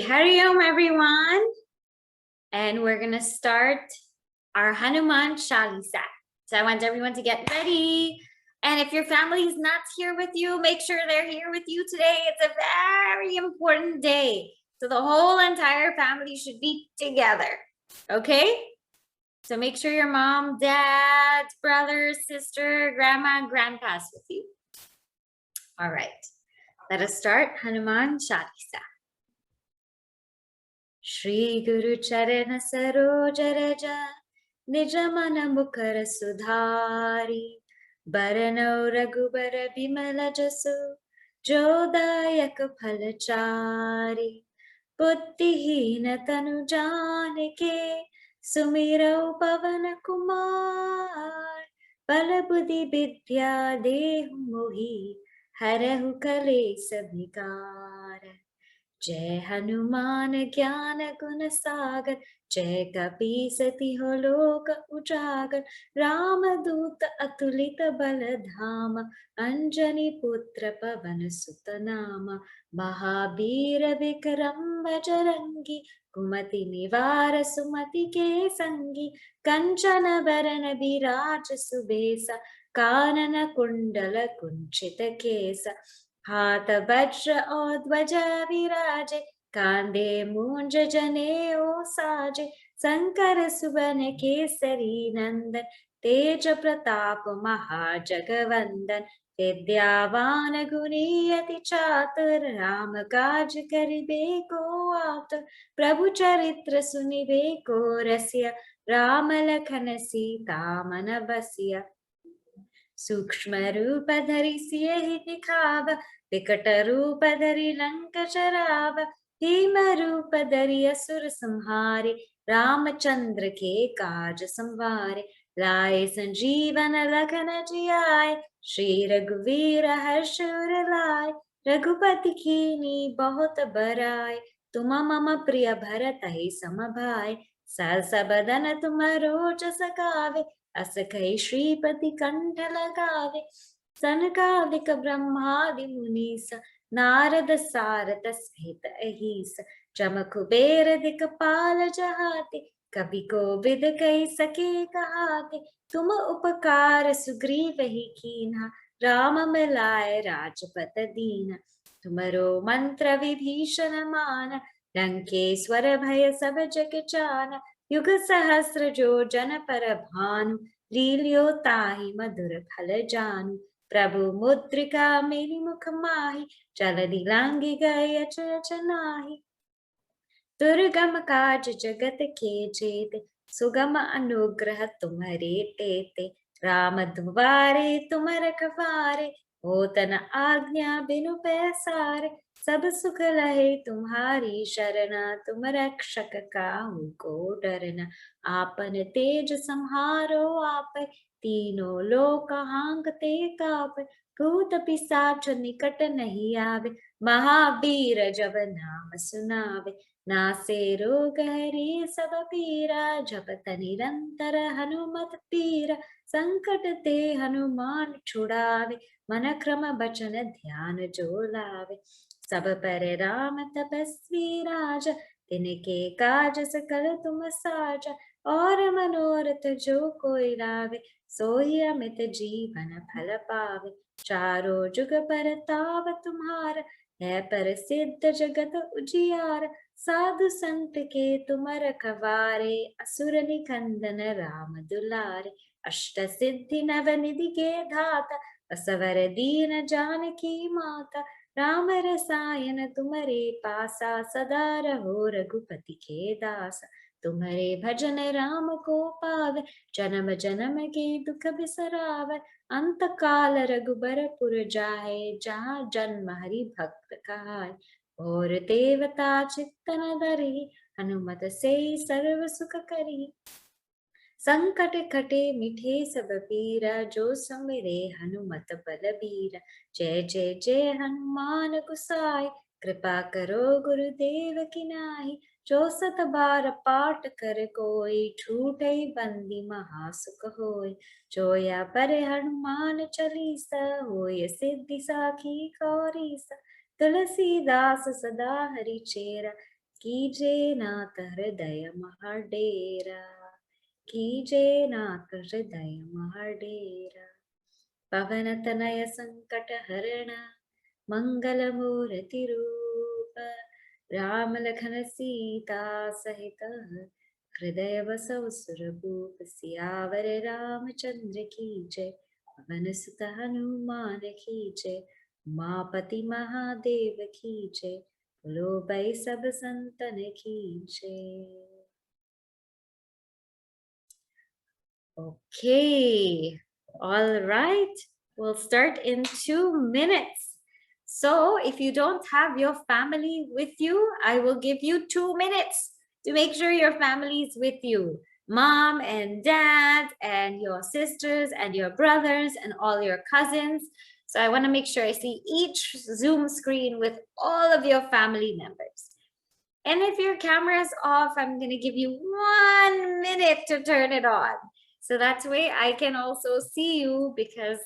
Hari Om, everyone, and we're gonna start our Hanuman Chalisa. So I want everyone to get ready. And if your family is not here with you, make sure they're here with you today. It's a very important day. So the whole entire family should be together. Okay? So make sure your mom, dad, brother, sister, grandma, and grandpa's with you. All right. Let us start Hanuman Chalisa. Shri Guru Charana Saroja Raja Nijamana Mukara Sudhari Barano Raghubara Bimala Jasu Jodayak Phalachari Buddhihina Tanu Janike Sumiro Pavana Kumar Balabuddhi Vidya Dehu Mohi Harahu Kale Sabhikara जय हनुमान ज्ञान गुण सागर जय कपी सती हो लोक उजागर राम दूत अतुलित बल धाम अंजनी पुत्र पवन सुत नाम महावीर विक्रम बजरंगी कुमति निवार सुमति के संगी कंचन बरन विराज सुबेसा कानन कुंडल कुंचित केसा हाथ वज्र और ध्वजा विराजे कांधे मूंज जनेऊ साजे शंकर सुवन केसरी नंदन तेज प्रताप महाजगवंदन विद्यावान गुणी अति चातुर राम काज करिबे को आतुर प्रभु चरित्र सुनिबे को रसिया राम लखन सीता मन बसिया सूक्ष्म रूप धरि सियहि दिखाव विकट रूप धरि लंक जराव भीम रूप धरि असुर संहारे रामचंद्र के काज संवारे लाए संजीवन लखन जियाए श्री रघुवीर हर्ष उर लाए रघुपति कीनी बहुत बराए तुम मम प्रिय भरतहि सम भाई सहस बदन तुम रोज सगावे अस कहि श्रीपति कंठ लगावे सनकादिक ब्रह्मादि मुनीस नारद सारद सहित अहिस जम कुबेर दिक्पाल जहाते कवि कोविद कहि सके कहाते तुम उपकार सुग्रीव ही कीन्हा राम मिलाए राजपत दीना तुमरो मंत्र विभीषण मान लंकेश्वर भय सब जग जाना युग सहस्र जो जन पर भानु लील्यो ताहि मधुर फल जानु प्रभु मुद्रिका मेरी मुख माहि चलनि लांघि गए अचरज नाहि दुर्गम काज जगत के जेते सुगम अनुग्रह तुम्हारे तेते राम दुआरे तुम रखवारे होतन आज्ञा बिनु पैसारे सब सुख लहे तुम्हारी शरणा तुम रक्षक काहू को डरना आपन तेज संहारो आपै तीनों लोक हांकते कापै भूत पिशाच निकट नहीं आवे महावीर जब नाम सुनावे नासे रोग हरि सब पीरा जपत निरंतर हनुमत पीरा संकट ते हनुमान छुड़ावे मन क्रम बचन ध्यान जो लावे सब पर राम तपस्वी राजा तिनके काज सकल तुम साजा और मनोरथ जो कोई लावे सोई अमित जीवन फल पावे चारों जुग परताप तुम्हारा है प्रसिद्ध जगत उजियार साधु संत के तुम रखवारे असुर निकंदन राम दुलारे अष्ट सिद्धि नव निधि के धाता असवर दीन जानकी माता राम रसायन तुम्हारे पासा सदा रहो रघुपति के दास तुम्हारे भजन राम को पावे जन्म जन्म के दुख बिसरावे अंत काल रघुबर पुर जाहे जहाँ जन्म हरि भक्त कहाय और देवता चित्तन धरि हनुमत से सर्व सुख करी संकट कटे मिठे सब पीरा जो सुमिरे हनुमत बलबीरा जय जय जय हनुमान गुसाई कृपा करो गुरुदेव की नाहि जो सत बार पाठ कर कोई छूटे बंदी महासुख होय जोया पर हनुमान चालीसा होय सिद्धि साखी गौरीसा तुलसीदास सदा हरि चेरा कीजे नाथ हृदय महाडेरा, कीजे नाथ हृदय महाडेरा, पवन तनय संकट हरण, मंगल मूर्ति रूप, राम लखन सीता सहित, हृदय बसव सुरभूप, सियावर रामचंद्र की जय, पवन सुत हनुमान की जय, उमापति महादेव की जय, बोलो भाई सब संतन की जय. Okay, all right. We'll start in 2 minutes. So if you don't have your family with you, I will give you 2 minutes to make sure your family is with you. Mom and dad and your sisters and your brothers and all your cousins. So I want to make sure I see each Zoom screen with all of your family members. And if your camera is off, I'm going to give you 1 minute to turn it on. So that way I can also see you, because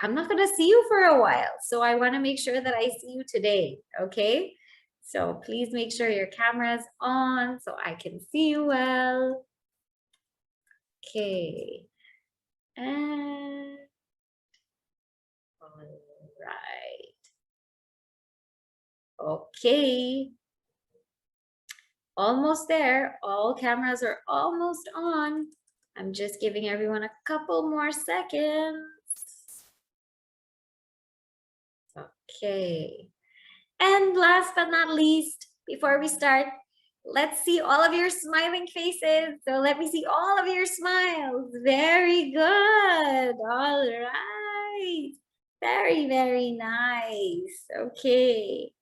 I'm not going to see you for a while. So I want to make sure that I see you today. Okay. So please make sure your camera is on so I can see you well. Okay. And all right. Okay. Almost there. All cameras are almost on. I'm just giving everyone a couple more seconds. Okay. And last but not least, before we start, let's see all of your smiling faces. So let me see all of your smiles. Very good. All right. Very, very nice. Okay.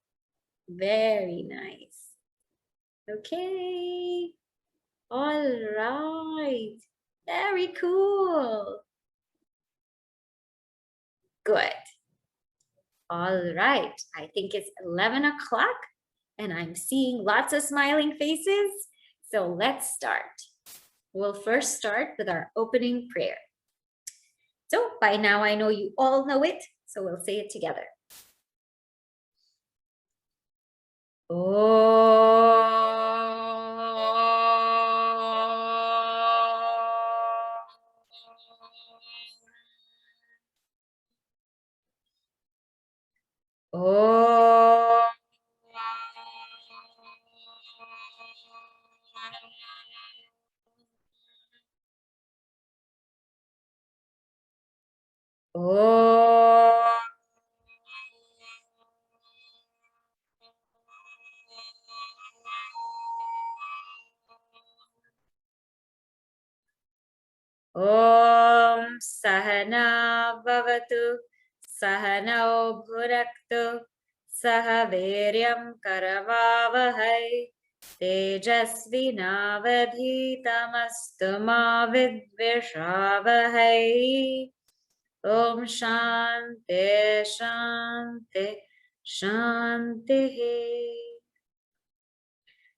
Very nice. Okay. All right. Very cool. Good. All right. I think it's 11 o'clock and I'm seeing lots of smiling faces. So let's start. We'll first start with our opening prayer. So by now I know you all know it, so we'll say it together. Om Sahana Bhavatu Sahanau Bhuraktu Sahaviryam Karavavahai Tejasvinavadhitamastu ma vidvishavahai. Om Shanti Shanti Shanti.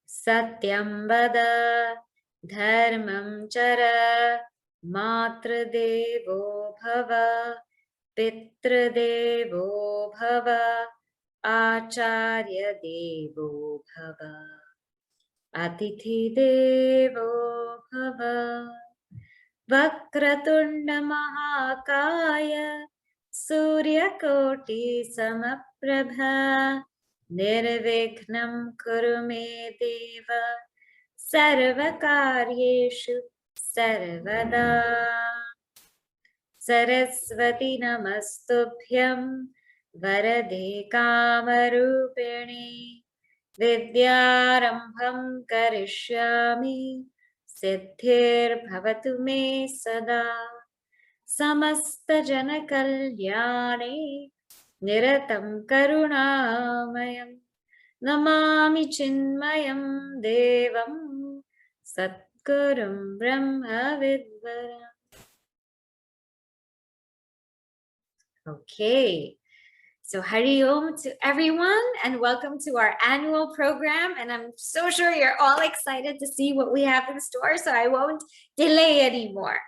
Satyam Vada Dharmam Chara Matradevo Bhava Pitradevo Bhava Acharya Devo Bhava Atithi Devo Bhava Vakratunda Mahakaya Suryakoti Samaprabha Nirvignam Kuru Me Deva Sarvakaryeshu Sarvada. Saraswati Namastubhyam Varade Kamarupini Vidyarambham Karishyami Siddhir Bhavatu Me Sada. Samasta Jana Kalyane Niratam Karunamayam Namami Chinmayam Devam Satgurum Brahma Vidvaram. Okay, so Hari Om to everyone and welcome to our annual program. And I'm so sure you're all excited to see what we have in store, so I won't delay anymore.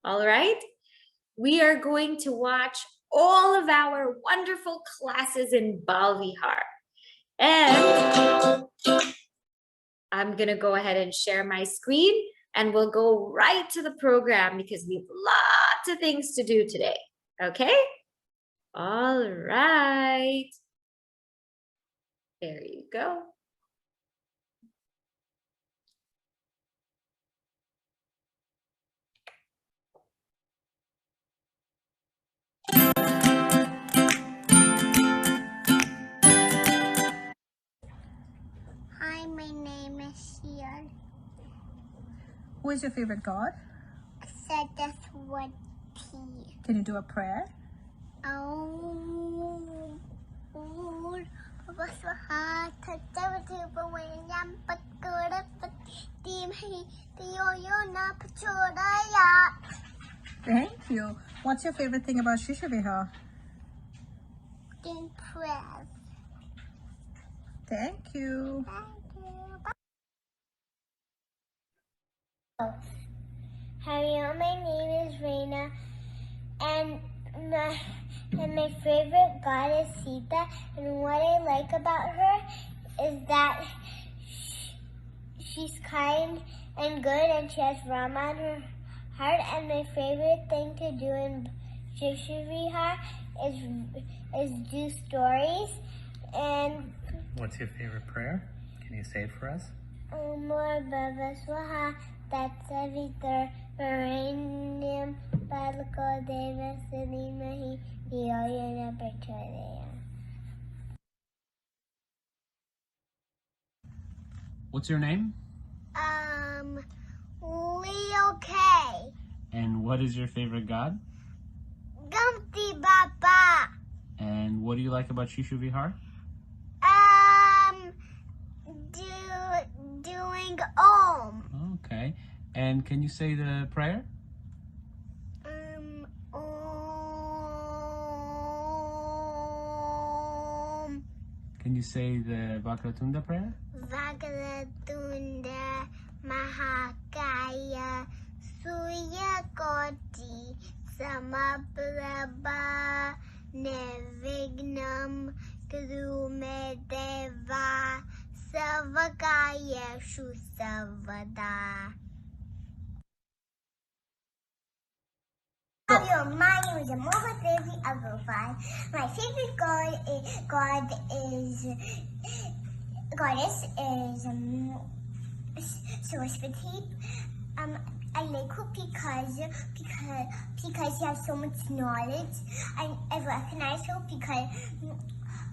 All right, we are going to watch all of our wonderful classes in Bal Vihar. And I'm going to go ahead and share my screen and we'll go right to the program because we have lots of things to do today. Okay? All right. There you go. Hi, my name is Shion. Who is your favorite god? Saraswati. Can you do a prayer? Thank you. What's your favorite thing about Shisha Vihar? Doing prayers. Thank you. Thank you. Hello, my name is Reina, and my favorite god is Sita. And what I like about her is that she's kind and good, and she has Rama on her heart. And my favorite thing to do in Vihar is do stories. And what's your favorite prayer? Can you say it for us? More Baba Swaha, that's Vitar, Maranium, Balako Deva Sinimahi, Yoyana Petroleum. What's your name? Leo K. And what is your favorite god? Gumpy Baba. And what do you like about Shishu Vihar? Doing Om. Okay. And can you say the prayer? Om. Can you say the Vakratunda prayer? Vagratunda Mahakaya Surya Koti Samaprabha Nevignam Krumedeva Savakaya Shusavada. Hello, my name is Amova Devi Agofai. My favorite goddess is Saraswati. I like her because she has so much knowledge, and I recognize her because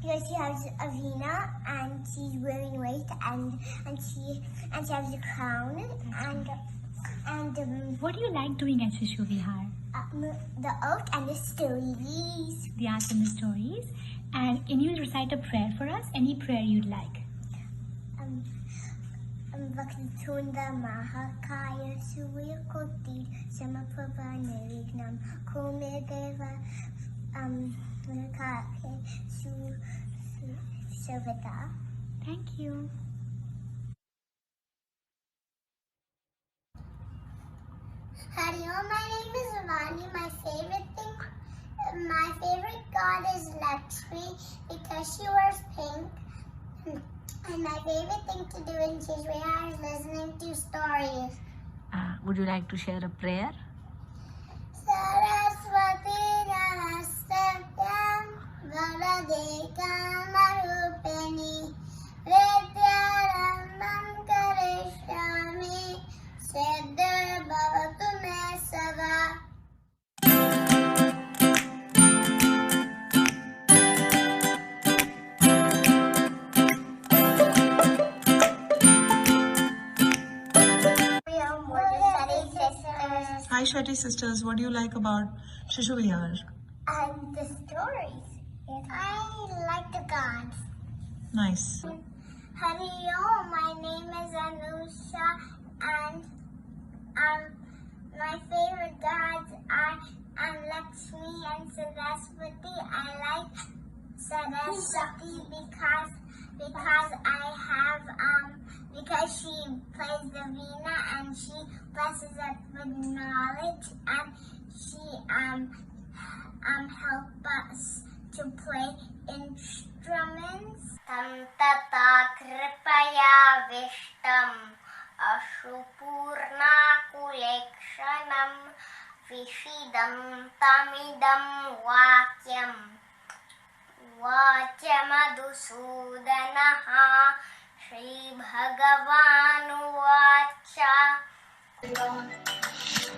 she has a veena and she's wearing white and she has a crown and What do you like doing at Shishu Vihar? the art and the stories. The art and the stories. And can you recite a prayer for us? Any prayer you'd like? Vakratunda Mahakaya Surya Koti Samaprabha Nirignam Kumedeva Vakake Savada. Thank you. Hello, my name is Ravani. My favorite god is Lakshmi because she wears pink. And my favorite thing to do in Vihar is listening to stories. Would you like to share a prayer? Saraswati Namastatyam Varadekamarupeni Vedyaramam Karishyami Siddhar Bhavatu Me Sada. Hi Shwati sisters, what do you like about Shishu Vihar? And the stories. I like the gods. Nice. Hello, my name is Anusha, and my favorite gods are Lakshmi and Saraswati. I like Saraswati because she plays the veena and she blesses us with knowledge, and she help us to play instruments. Tam tata kripaya vishta Vatam Ashrupurnakulekshana Vishidam Tamidam Vakyam Vachamadusudanaha Shri Bhagavanu Vacha.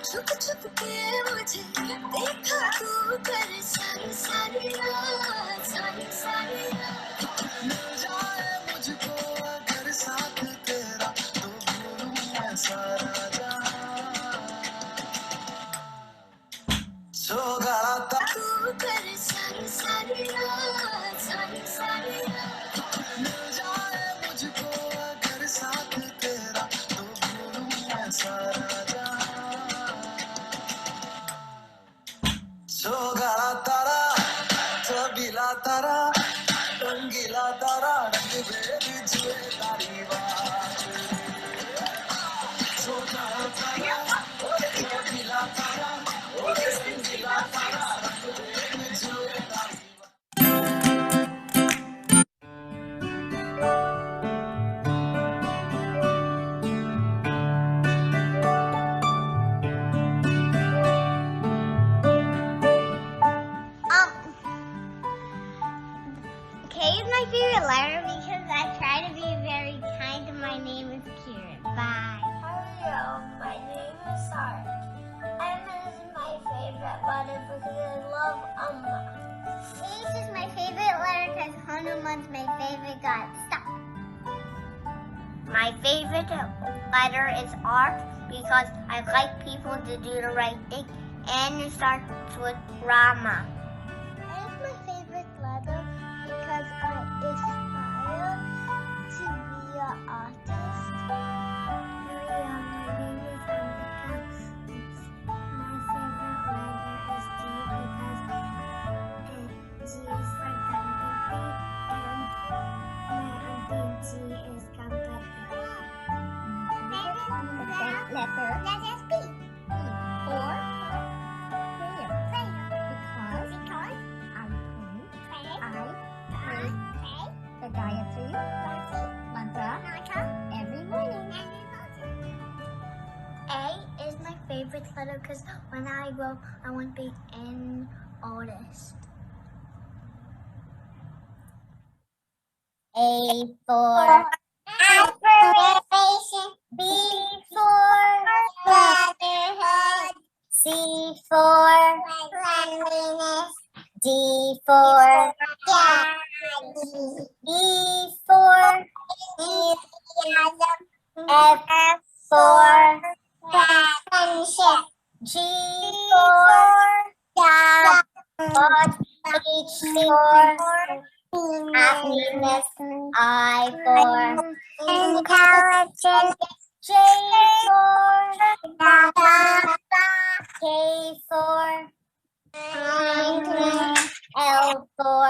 छुप छुप के मुझे देखा तू कर सारी सारी रात सारी सारी रात मिल जाए मुझको अगर साथ तेरा तो भूलूं मैं सारा जहां सो गया था तू कर सारी सारी रात सारी सारी रात मिल जाए मुझको अगर साथ तेरा तो भूलूं मैं सारा सोगला तारा चबीला तारा रंगीला तारा रंग बेबी जुए तारी बात सोगला तारा चबीला तारा रंगीला तारा रंग बेबी जुए तारी K is my favorite letter because I try to be very kind and my name is Kieran. Bye. Hello, my name is Sarah. M is my favorite letter because I love Amma. H is my favorite letter because Hanuman's my favorite god. Stop. My favorite letter is R because I like people to do the right thing, and it starts with Rama. It's my favorite letter because I aspire to be an artist. My name is Amrita. My favorite letter is G because G is for Ganpati and my auntie G is Ganpati. Favorite letter is P. Or prayer. Because I pray the Gayatri mantra every morning. A is my favorite letter because when I grow up, I want to be an artist. A for affirmation, B for brotherhood, C for cleanliness, D for daddy, E for enthusiasm, F for friendship, G for job, H for happiness, I for intelligence, J for K for kindness, L for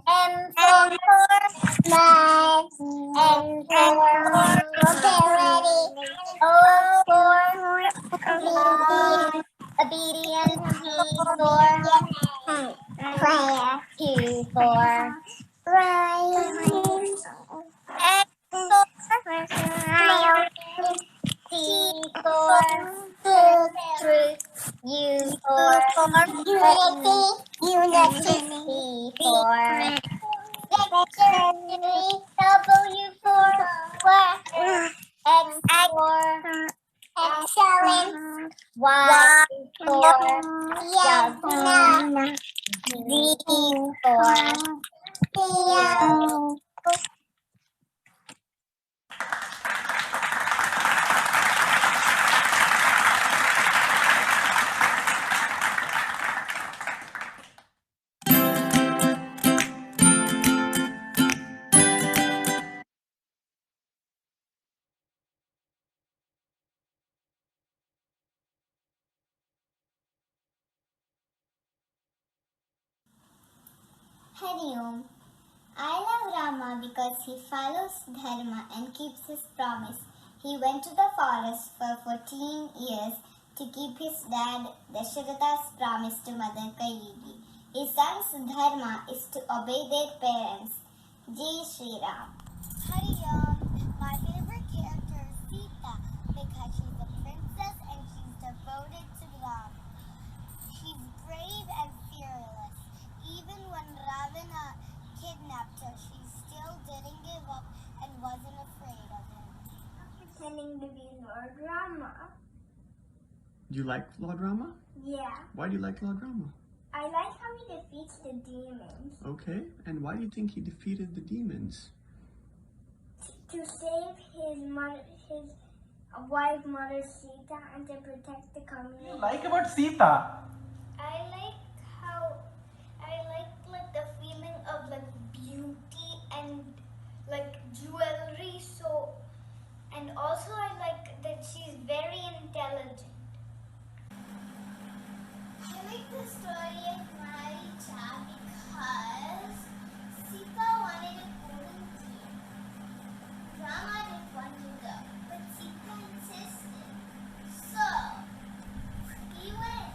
M for math, N for mobility, O for obedience, P for prayer, Q for writing, X for T for truth, U for unity, C for victory, W for work, X for excellence, Y for yajna, Z for zero. Hari Om. I love Rama because he follows Dharma and keeps his promise. He went to the forest for 14 years to keep his dad Dasharatha's promise to Mother Kayigi. His son's Dharma is to obey their parents. Jai Shri Ram. Hari Om. Lord Rama. Do you like Lord Rama? Yeah. Why do you like Lord Rama? I like how he defeats the demons. Okay, and why do you think he defeated the demons? To save his mother, his wife, Mother Sita, and to protect the community. What do you like about Sita? I like like the feeling of like beauty and like jewelry. So, and also I like that she's very intelligent. I like the story of Maricha because Sita wanted a golden tear. Rama didn't want to go, but Sita insisted. So he went.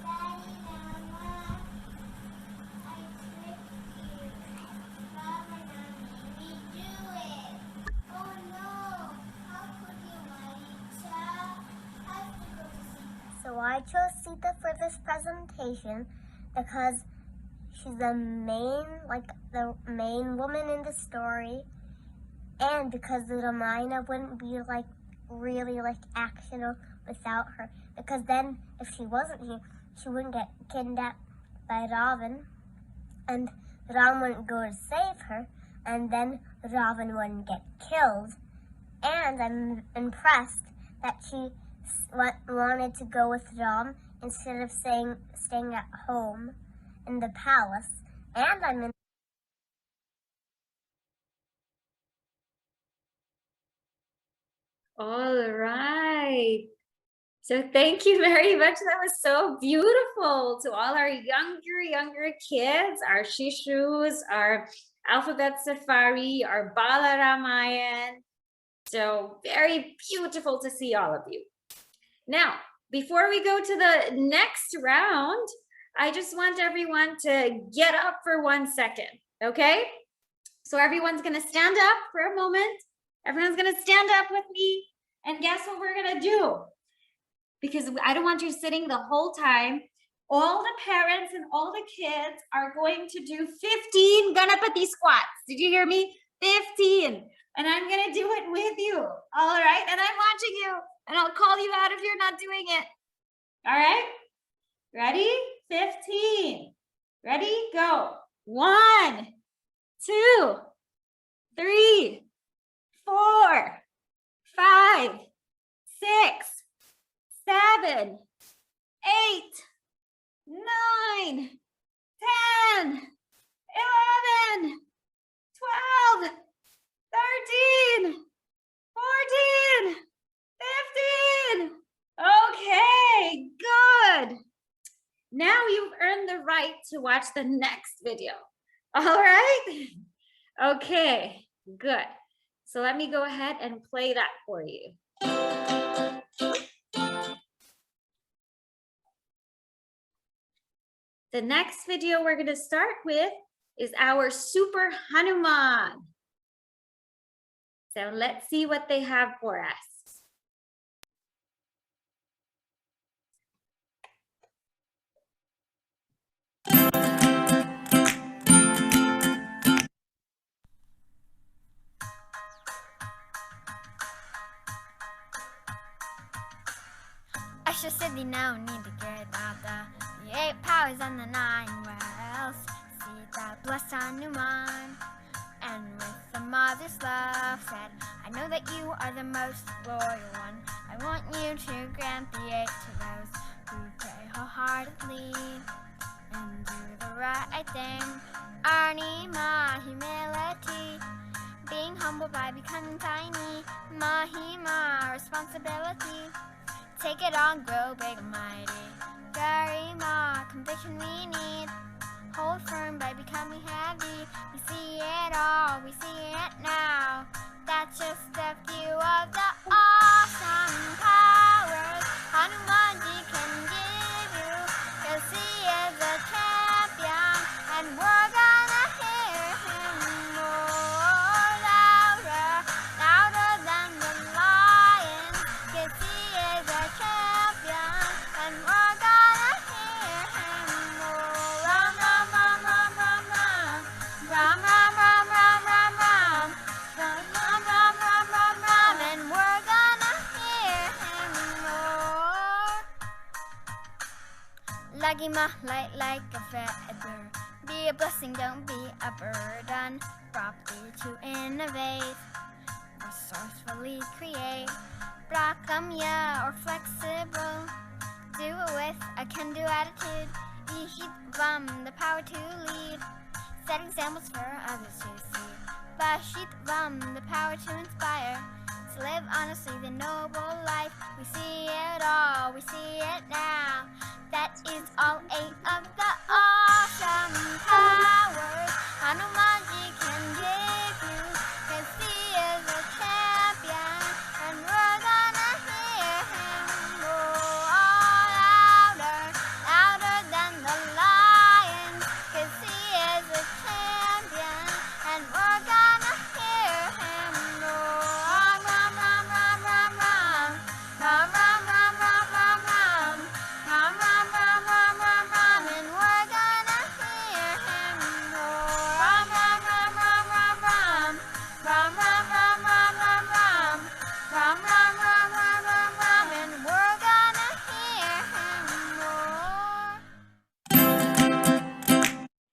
Daddy Rama, I tricked you. Ravana made me do it. Oh no! How could you, Maricha? I have to go to Sita. So I chose Sita for this presentation because she's the main woman in the story, and because the Ramayana wouldn't be like really like actional without her. Because then, if she wasn't here, she wouldn't get kidnapped by Ravan, and Ram wouldn't go to save her, and then Ravan wouldn't get killed. And I'm impressed that she wanted to go with Ram instead of staying at home in the palace. And I'm All right. So thank you very much. That was so beautiful. To all our younger kids, our Shishus, our Alphabet Safari, our Bala Ramayan. So very beautiful to see all of you. Now, before we go to the next round, I just want everyone to get up for 1 second, okay? So everyone's gonna stand up for a moment. Everyone's gonna stand up with me, and guess what we're gonna do? Because I don't want you sitting the whole time. All the parents and all the kids are going to do 15 Ganapati squats. Did you hear me? 15. And I'm gonna do it with you, all right? And I'm watching you, and I'll call you out if you're not doing it. All right? Ready? 15. Ready? Go. 1, 2, 3, 4, 5, 6, 7, 8, 9, 10, 11, 12, 13, 14, 15. Okay, good. Now you've earned the right to watch the next video. All right? Okay, good. So let me go ahead and play that for you. The next video we're going to start with is our Super Hanuman. So let's see what they have for us. Siddhi now need to get out the 8 powers and the 9 wells. Sita blessed Hanuman, and with the mother's love said, I know that you are the most loyal one. I want you to grant the 8 to those who pray wholeheartedly and do the right thing. Arnima, humility, being humble by becoming tiny. Mahima, responsibility, take it on, grow big and mighty. Garima, conviction we need, hold firm by becoming heavy. We see it all, we see it now. That's just a few of the awesome powers Hanumanji can give you. 'Cause he is a champion, and we're gonna hear him more louder, louder than the lion. 'Cause he is a champion, and we're gonna hear him more. Magima, light like a feather. Be a blessing, don't be a burden. Property to innovate, resourcefully create. Brakamya or flexible. Do it with a can-do attitude. Ishitvam, the power to lead. Set examples for others to see. Bashitvam, the power to inspire. To live honestly the noble life. We see it all, we see it now. That is all 8 of the awesome powers Hanumanji can give you. Cause he is a champion, and we're gonna hear him roar louder, louder than the lion. Cause he is a champion, and we're gonna hear him roar. Rum, rum, rum, rum, rum, rum, rum, rum, rum, rum, rum, rum, rum, rum, rum, rum, rum, and we're gonna hear him roar. Rum, rum, rum, rum, rum, rum, rum, rum, rum, rum, rum, rum, rum, rum, rum, rum, rum, rum, and we're gonna hear him roar.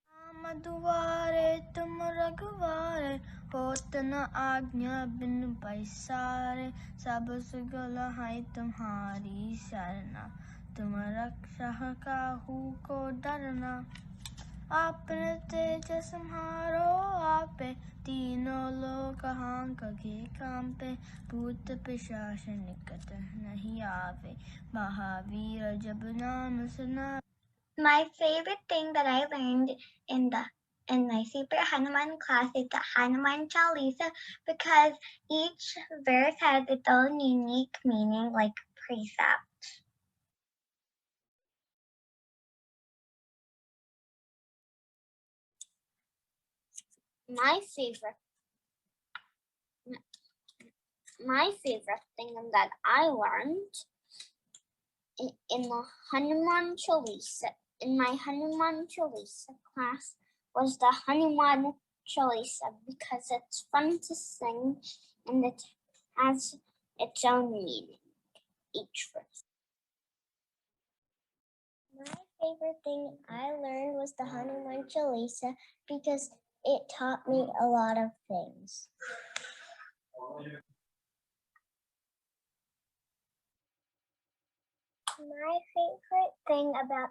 Ram दुआरे तुम रघुवारे, होत न आज्ञा बिन पैसारे। सब सुगल है तुम्हारी शरणा, तुम रक्षा काहू को डरना। आपने तेज सम्हारो आपे, तीनों लोक हांकके कांपे। भूत पिशाच निकट नहीं आवे, महावीर जब नाम सुना। My favorite thing that I learned in my Super Hanuman class is the Hanuman Chalisa, because each verse has its own unique meaning, like precept. My favorite thing that I learned in the Hanuman Chalisa, in my Hanuman Chalisa class, was the Hanuman Chalisa, because it's fun to sing and it has its own meaning, each verse. My favorite thing I learned was the Hanuman Chalisa, because it taught me a lot of things. My favorite thing about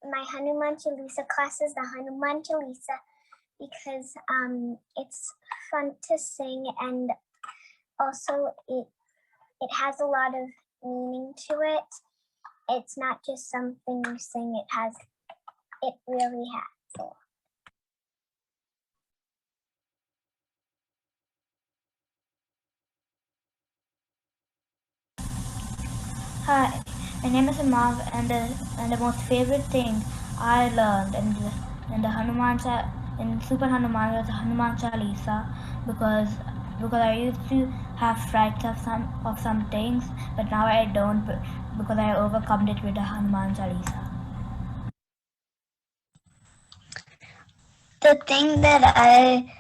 my Hanuman Chalisa class is the Hanuman Chalisa, because it's fun to sing, and also it has a lot of meaning to it. It's not just something you sing, it really has a lot. Hi, my name is Amav, and the most favorite thing I learned in the in Super Hanuman was the Hanuman Chalisa, because I used to have frights of some things, but now I don't, because I overcome it with the Hanuman Chalisa. The thing that I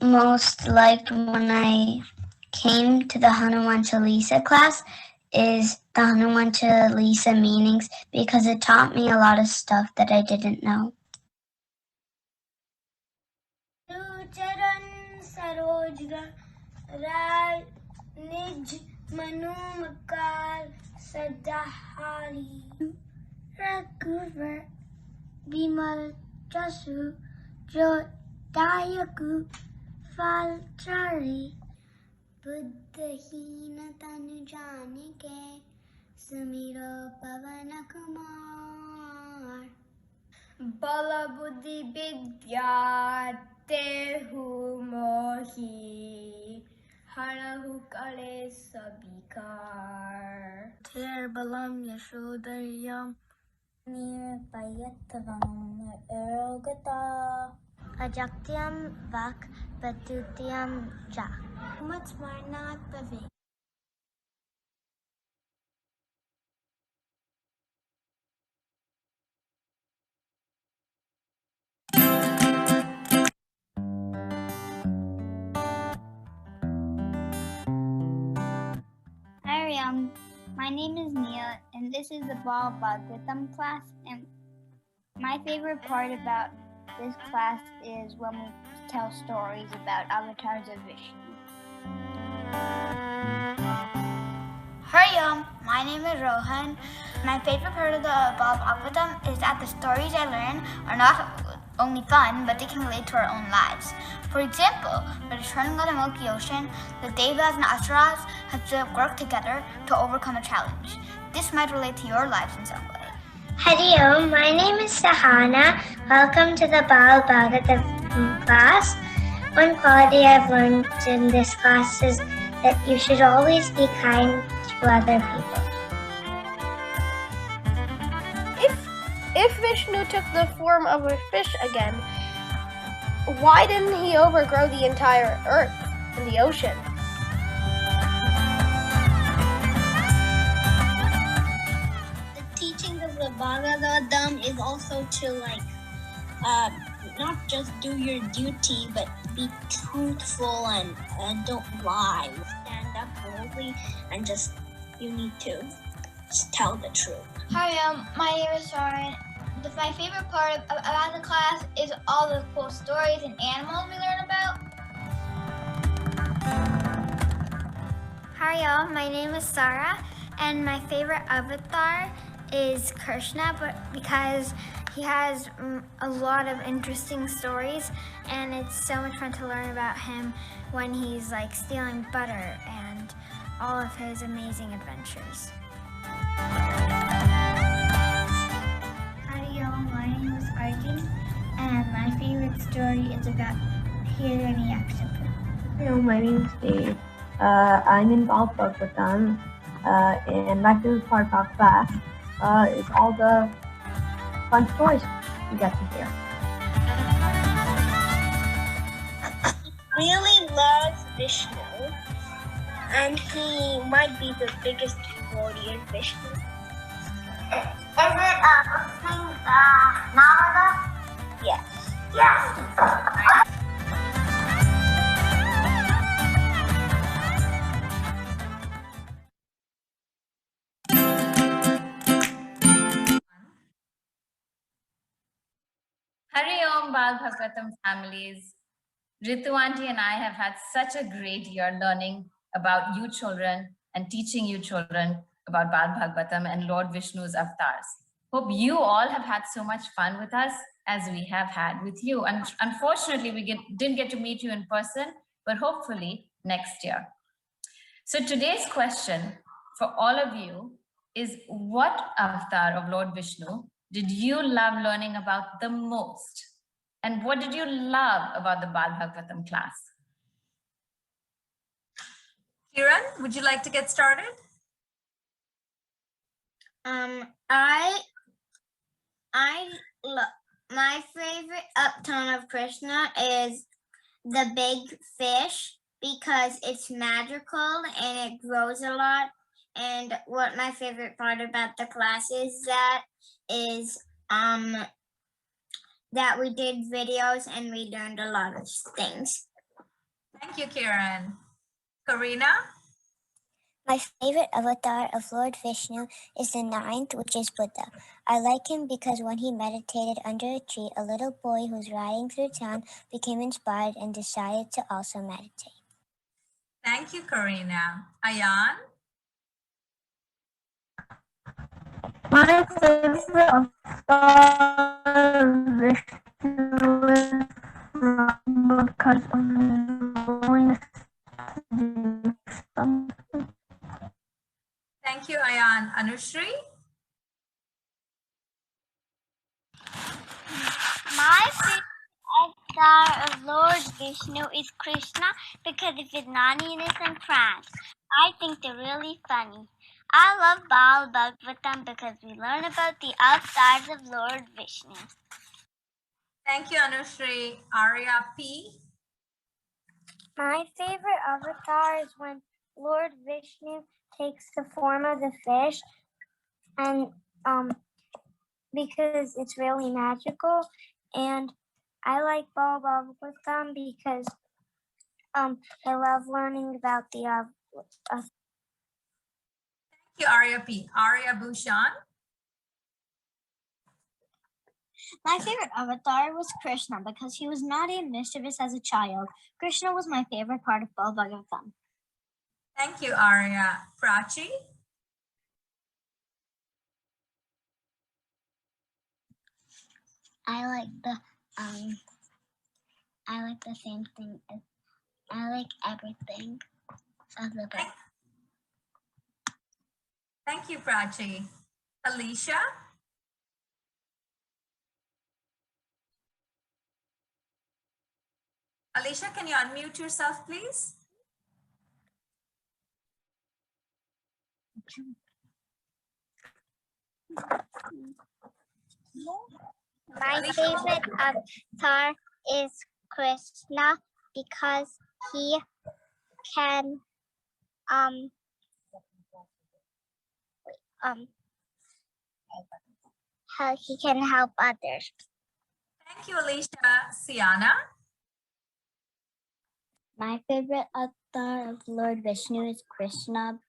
most liked when I came to the Hanuman Chalisa class is the Hanuman Chalisa meanings, because it taught me a lot of stuff that I didn't know. Bimal Jasu Jo Dayaku Falchari Buddhahina Tanu Janike Sumiro Pavana Kumar Bala Buddhi Vidya Tehu Mohi Harahu Kale Sabikar Ter Balam Yashodaryam Nirpayatvam Erogata Ajakyam Vak Patutyam Ja. Much more not Pavik. Hi, My name is Nia, and this is the Bala Bhagavatam class. And my favorite part about this class is when we tell stories about avatars of Vishnu. Hi, my name is Rohan. My favorite part of the Bala Bhagavatam is that the stories I learn are not only fun, but they can relate to our own lives. For example, by returning on the Milky Ocean, the Devas and Asuras have to work together to overcome a challenge. This might relate to your lives in some way. Hari Om, my name is Sahana. Welcome to the Bala Bhagavatam class. One quality I've learned in this class is that you should always be kind to other people. If Vishnu took the form of a fish again, why didn't he overgrow the entire earth and the ocean? The teaching of the Bhagavatam is also to not just do your duty, but be truthful and don't lie. Stand up boldly and you need to just tell the truth. Hi, my name is Soren. My favorite part about the class is all the cool stories and animals we learn about. Hi, y'all. My name is Sarah, and my favorite avatar is Krishna, because he has a lot of interesting stories, and it's so much fun to learn about him when he's like stealing butter and all of his amazing adventures. My name is Arjun, and my favorite story is about Hiranyakashipu. Hello, my name is Dave. I'm in Bala Bhagavatam, and my favorite part about class is all the fun stories we get to hear. He really loves Vishnu, and he might be the biggest devotee of Vishnu. Is it listening Narada? Yes. Yes. Hari Om Bal Bhagavatam families. Ritu Auntie and I have had such a great year learning about you children and teaching you children about Bal Bhagavatam and Lord Vishnu's avatars. Hope you all have had so much fun with us as we have had with you. And unfortunately, we didn't get to meet you in person, but hopefully next year. So today's question for all of you is, what avatar of Lord Vishnu did you love learning about the most? And what did you love about the Bal Bhagavatam class? Kiran, would you like to get started? My favorite avatar of Krishna is the big fish because it's magical and it grows a lot. And what my favorite part about the class is that we did videos and we learned a lot of things. Thank you, Kiran. Karina? My favorite avatar of Lord Vishnu is the 9th, which is Buddha. I like him because when he meditated under a tree, a little boy who was riding through town became inspired and decided to also meditate. Thank you, Karina. Ayan? My favorite avatar of Vishnu is Rama because of his willingness to do something. Thank you, Ayan. Anushri? My favorite avatar of Lord Vishnu is Krishna because of his naughtiness and pranks. I think they're really funny. I love Bala Bhagavatam because we learn about the avatars of Lord Vishnu. Thank you, Anushri. Arya P? My favorite avatar is when Lord Vishnu takes the form of the fish, and because it's really magical, and I like Bala Bhagavatam because I love learning about the you, Arya P. Arya Bhushan. My favorite avatar was Krishna because he was naughty and mischievous as a child. Krishna was my favorite part of Bal Bhagavatam. Thank you, Arya. Prachi. I like the same thing. I like everything of the book. Thank you, Prachi. Alicia. Alicia, can you unmute yourself, please? My favorite avatar is Krishna because he can he can help others. Thank you, Alicia. Siana. My favorite avatar of Lord Vishnu is Krishna,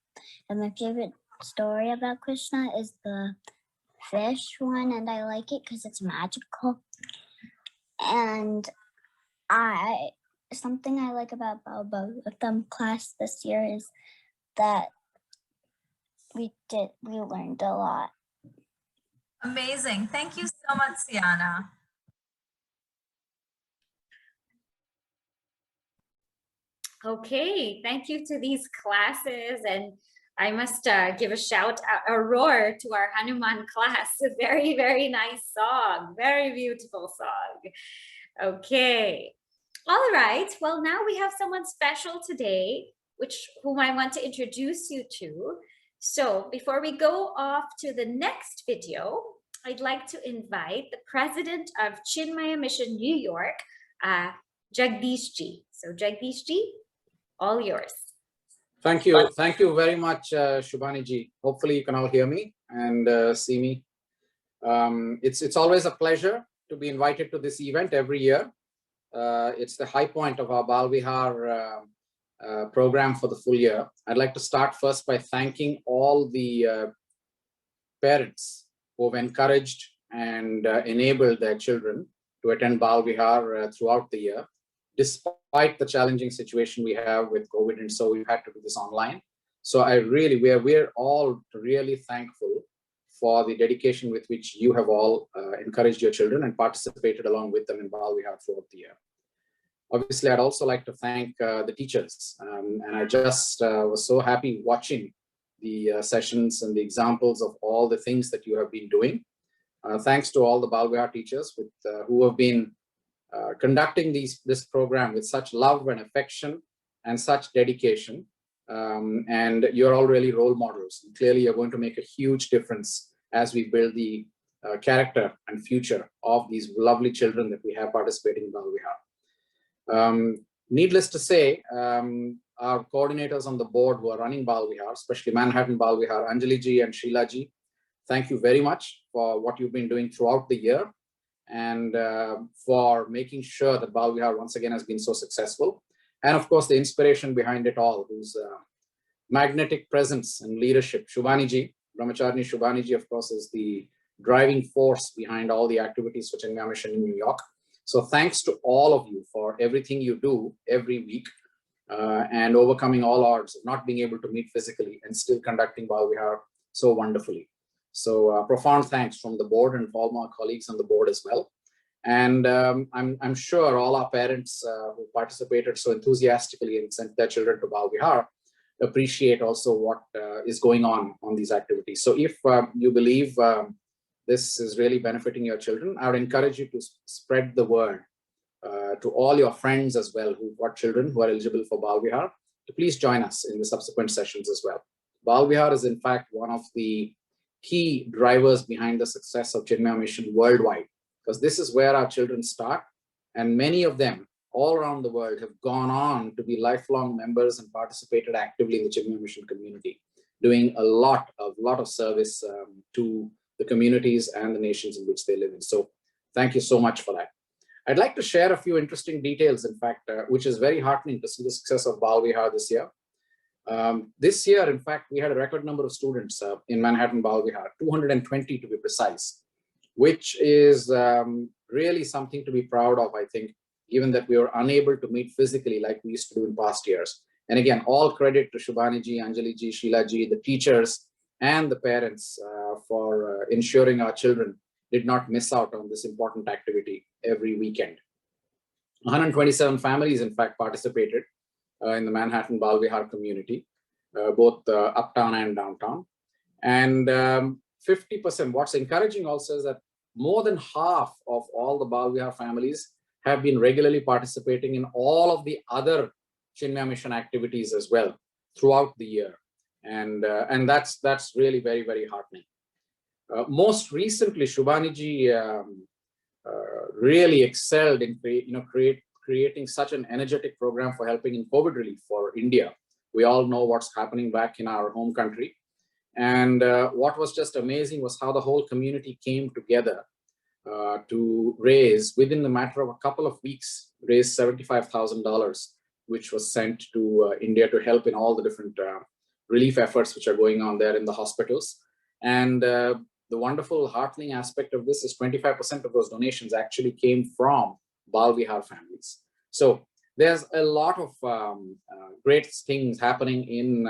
and my favorite story about Krishna is the fish one, and I like it because it's magical. And something I like about Bal Bhagavatam class this year is that we learned a lot. Amazing. Thank you so much, Siana. Okay, thank you to these classes, and I must give a roar to our Hanuman class. A very, very nice song, very beautiful song. Okay, all right. Well, now we have someone special today, whom I want to introduce you to. So before we go off to the next video, I'd like to invite the president of Chinmaya Mission New York, Jagdish Ji. So Jagdish Ji, all yours. Thank you. Thank you very much, Shubhani ji. Hopefully you can all hear me and see me. It's always a pleasure to be invited to this event every year. It's the high point of our Bal Vihar program for the full year. I'd like to start first by thanking all the parents who have encouraged and enabled their children to attend Bal Vihar throughout the year, despite the challenging situation we have with COVID, and so we've had to do this online. So we're all really thankful for the dedication with which you have all encouraged your children and participated along with them in Bal Vihar throughout the year. Obviously, I'd also like to thank the teachers, and I just was so happy watching the sessions and the examples of all the things that you have been doing. Thanks to all the Bal Vihar teachers who have been conducting this program with such love and affection and such dedication. And you're all really role models. And clearly, you're going to make a huge difference as we build the character and future of these lovely children that we have participating in Bal Vihar. Needless to say, our coordinators on the board who are running Bal Vihar, especially Manhattan Bal Vihar, Anjali ji and Sheila ji, thank you very much for what you've been doing throughout the year and for making sure that Bal Vihar once again has been so successful. And of course, the inspiration behind it all, whose magnetic presence and leadership, Shubhani ji, Brahmacharni Shubhani ji, of course, is the driving force behind all the activities for Chinmaya Mission in New York. So thanks to all of you for everything you do every week and overcoming all odds of not being able to meet physically and still conducting Bal Vihar so wonderfully. So profound thanks from the board and all my colleagues on the board as well. And I'm sure all our parents who participated so enthusiastically and sent their children to Bal Vihar appreciate also what is going on these activities. So if you believe this is really benefiting your children, I would encourage you to spread the word to all your friends as well who've got children who are eligible for Bal Vihar to please join us in the subsequent sessions as well. Bal Vihar is in fact one of the key drivers behind the success of Chinmaya Mission worldwide, because this is where our children start, and many of them all around the world have gone on to be lifelong members and participated actively in the Chinmaya Mission community, doing a lot of service to the communities and the nations in which they live in. So thank you so much for that. I'd like to share a few interesting details, in fact, which is very heartening to see the success of Bal Vihar this year. This year, in fact, we had a record number of students in Manhattan Bal Vihar, 220 to be precise, which is really something to be proud of, I think, given that we were unable to meet physically like we used to do in past years. And again, all credit to Shubhani ji, Anjali ji, Sheila ji, the teachers and the parents for ensuring our children did not miss out on this important activity every weekend. 127 families, in fact, participated in the Manhattan Bal Vihar community, both uptown and downtown. And 50%, what's encouraging also is that more than half of all the Bal Vihar families have been regularly participating in all of the other Chinmaya Mission activities as well throughout the year. And that's really very, very heartening. Most recently, Shubhani ji really excelled in creating such an energetic program for helping in COVID relief for India. We all know what's happening back in our home country. And what was just amazing was how the whole community came together to raise, within the matter of a couple of weeks, raise $75,000, which was sent to India to help in all the different relief efforts which are going on there in the hospitals. And the wonderful heartening aspect of this is 25% of those donations actually came from Bal Vihar families. So there's a lot of great things happening in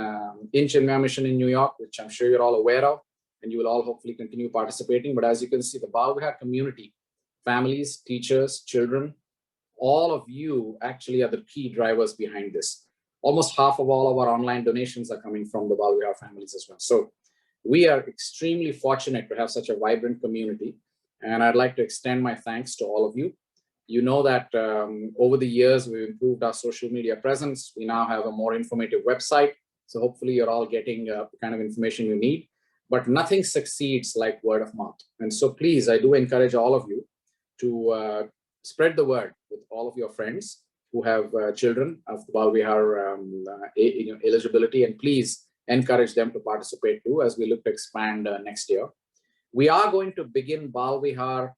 Chinmaya Mission in New York, which I'm sure you're all aware of, and you will all hopefully continue participating. But as you can see, the Bal Vihar community, families, teachers, children, all of you actually are the key drivers behind this. Almost half of all of our online donations are coming from the Bal Vihar families as well. So we are extremely fortunate to have such a vibrant community. And I'd like to extend my thanks to all of you. You know that over the years, we've improved our social media presence. We now have a more informative website. So hopefully you're all getting the kind of information you need. But nothing succeeds like word of mouth. And so please, I do encourage all of you to spread the word with all of your friends who have children of the Bal Vihar eligibility, and please encourage them to participate too as we look to expand next year. We are going to begin Bal Vihar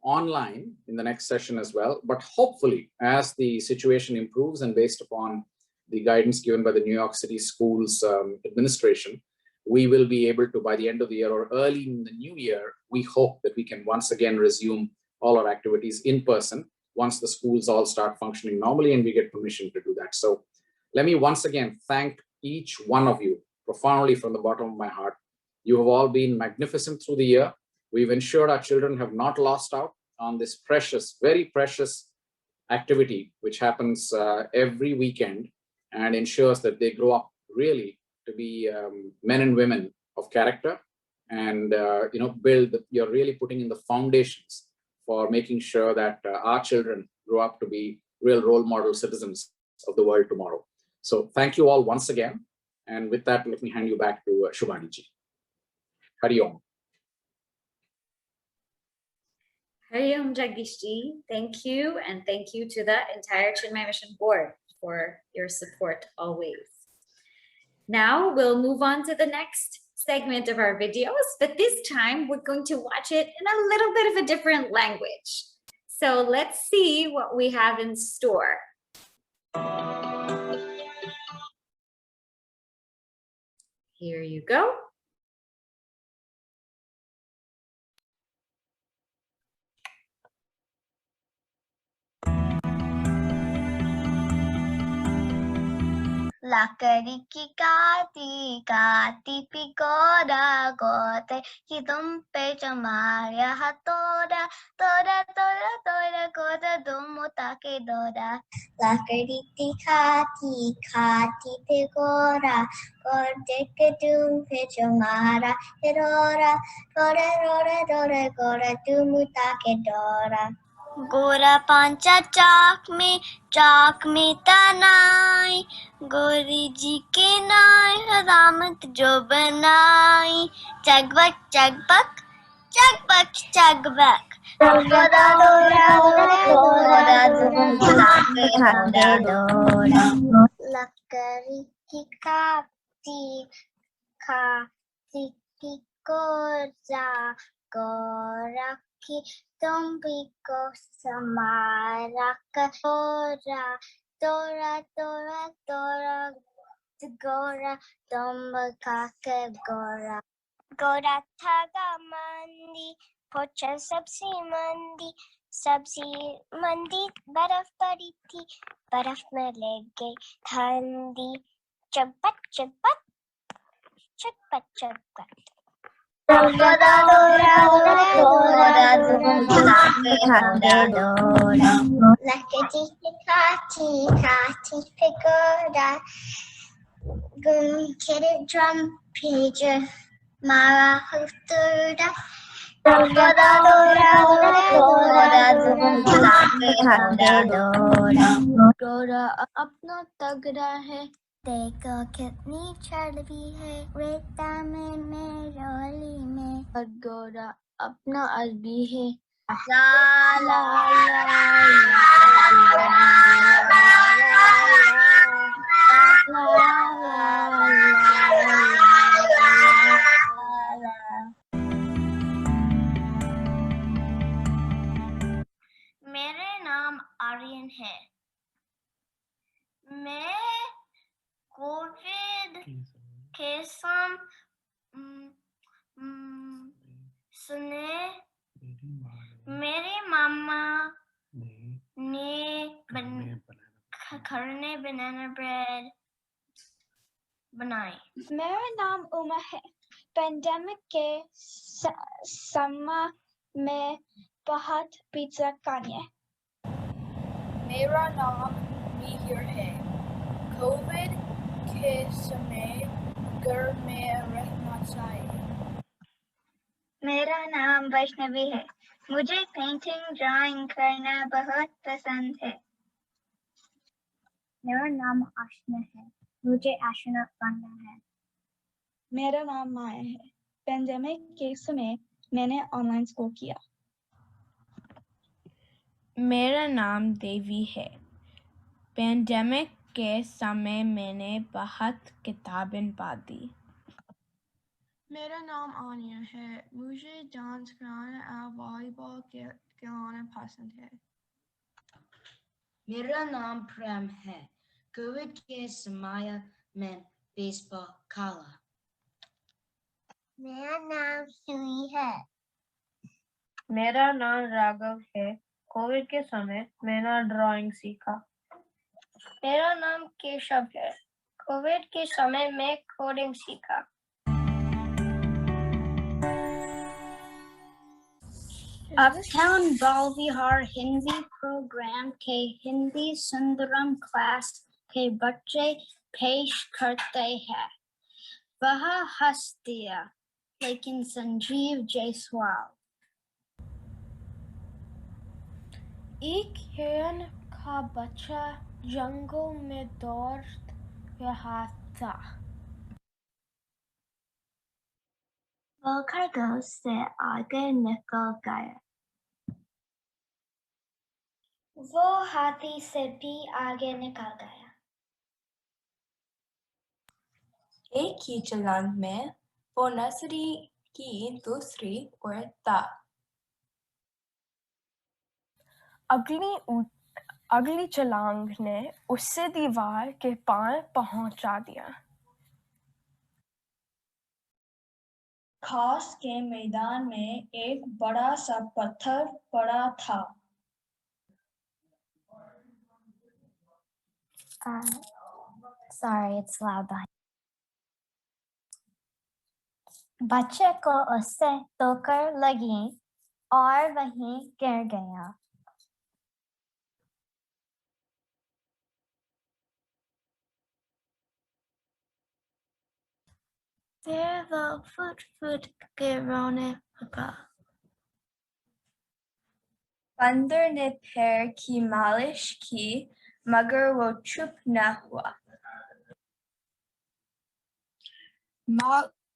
online in the next session as well, but hopefully as the situation improves and based upon the guidance given by the New York City Schools administration, we will be able to, by the end of the year or early in the new year, we hope that we can once again resume all our activities in person once the schools all start functioning normally and we get permission to do that. So let me once again thank each one of you profoundly from the bottom of my heart. You have all been magnificent through the year. We've ensured our children have not lost out on this precious, very precious activity, which happens every weekend and ensures that they grow up really to be men and women of character and you're really putting in the foundations for making sure that our children grow up to be real role model citizens of the world tomorrow. So thank you all once again. And with that, let me hand you back to Shubhani ji. Hari Om. Hari Om, Jagdish ji. Thank you. And thank you to the entire Chinmaya Mission Board for your support always. Now we'll move on to the next segment of our videos, but this time we're going to watch it in a little bit of a different language. So let's see what we have in store. Here you go. लकड़ी की काटी काटी पिकोड़ा गोते कि तुम पे चमाया हथौड़ा तोड़ा तोड़ा तोड़ा गोदा तुम ताके दोड़ा लकड़ी की खाती खाती पिकोड़ा गोते कि तुम पे चमारा हिरोड़ा गोरे रोड़े रोड़े गोरे तुम ताके दोड़ा गोरा पांचा चाक में तनाई गोरी जी के नाई हदामत जो बनाई चगबक चगबक चगबक चगबक गोरा गोरा गोरा गोरा गोरा लकड़ी की काटी खाती की गोरा गोरा की तुम भी को समारा तोरा तोरा तोरा तोरा Gora Domba Kaka Gora Gora Thaga Mandi Pocha Sabsi Mandi Baraf Padi Thi Baraf mein lege Thandi Chapat Chapat Chapat Chapat Dora Dora Dora Dora Dora Dora Lakati Kati Kati Pagoda Kid it drum pager Mara Hufturda Dora Dora Dora Dora Dora अपना तगड़ा है देखो कितनी चढ़वी है रेता में रोली में गोरा अपना अरबी है ला ला ला मेरे नाम आर्यन है मैं कोविड के सुने मेरी मामा ने घर ने बनाना ब्रेड बनाई मेरा नाम उमा है पेंडेमिक के समय में बहुत पिज्जा खाने मेरा नाम विहार है कोविड के समय घर में रहना चाहिए मेरा नाम वैष्णवी है मुझे पेंटिंग ड्राइंग करना बहुत पसंद है मेरा नाम आशना है मुझे एस्ट्रोनॉट बनना है मेरा नाम माया है पेंडेमिक के समय मैंने ऑनलाइन स्कूल किया मेरा नाम देवी है पेंडेमिक के समय मैंने बहुत किताबें पढ़ी मेरा नाम आनिया है मुझे डांस कराना और वॉलीबॉल खिलाना पसंद है मेरा नाम प्रेम है कोविड के समय में बेसबॉल खेला मेरा नाम सुई है मेरा नाम राघव है कोविड के समय मैंने ड्राइंग सीखा मेरा नाम केशव है कोविड के समय में कोडिंग सीखा अपटाउन बाल विहार हिंदी प्रोग्राम के हिंदी सुंदरम क्लास के बच्चे पेश करते हैं वह हस्तियां लेकिन संजीव जायसवाल एक हिरन का बच्चा जंगल में दौड़ रहा था वह खरगोश से आगे निकल गया वो हाथी से भी आगे निकल गया एक ही छलांग में वो नर्सरी की दूसरी ओर था अगली छलांग ने उसे दीवार के पार पहुंचा दिया घास के मैदान में एक बड़ा सा पत्थर पड़ा था Sorry, it's loud behind. बच्चे को उससे ठोकर लगी और वहीं गिर गया फिर वो फुट फुट के रोने लगा बंदर ने पैर की मालिश की मगर वो चुप न हुआ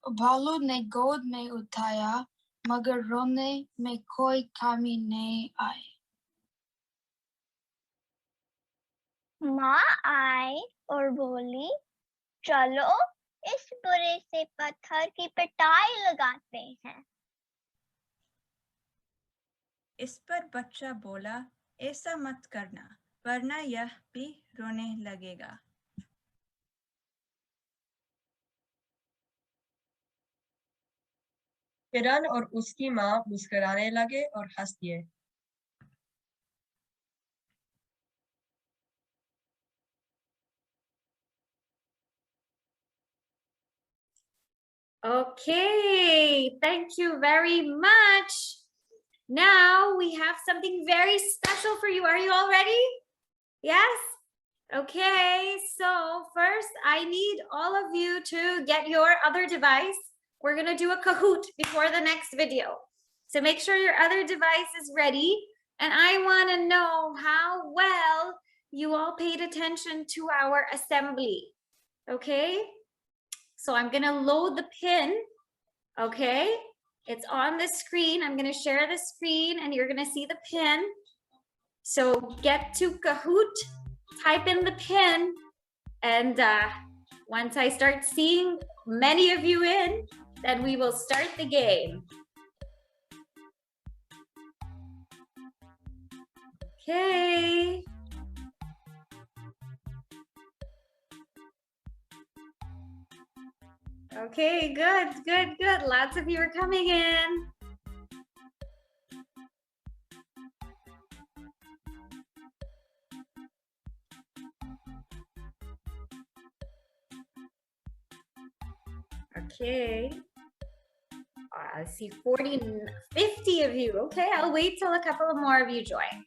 भालू ने गोद में उठाया मगर रोने में कोई कमी नहीं आई माँ आई और बोली चलो इस बुरे से पत्थर की पिटाई लगाते हैं इस पर बच्चा बोला ऐसा मत करना वरना यह भी रोने लगेगा हिरन और उसकी माँ मुस्कुराने लगे और हंस दिए। Okay, thank you very much. Now we have something very special for you. Are you all ready? Yes? Okay, so first I need all of you to get your other device. We're gonna do a Kahoot before the next video. So make sure your other device is ready. And I wanna know how well you all paid attention to our assembly, okay? So I'm gonna load the pin, okay? It's on the screen. I'm gonna share the screen and you're gonna see the pin. So get to Kahoot, type in the pin, and once I start seeing many of you in, then we will start the game. Okay. Okay, good, good, good. Lots of you are coming in. Okay. I see 40, 50 of you. Okay, I'll wait till a couple of more of you join.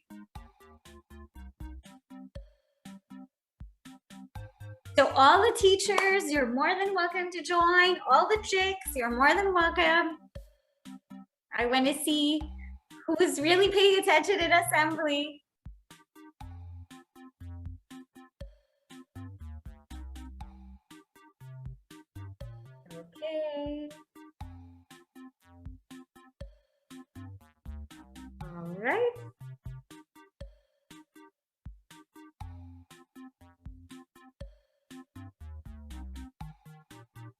So all the teachers, you're more than welcome to join. All the chicks, you're more than welcome. I want to see who's really paying attention in assembly. Okay. All right.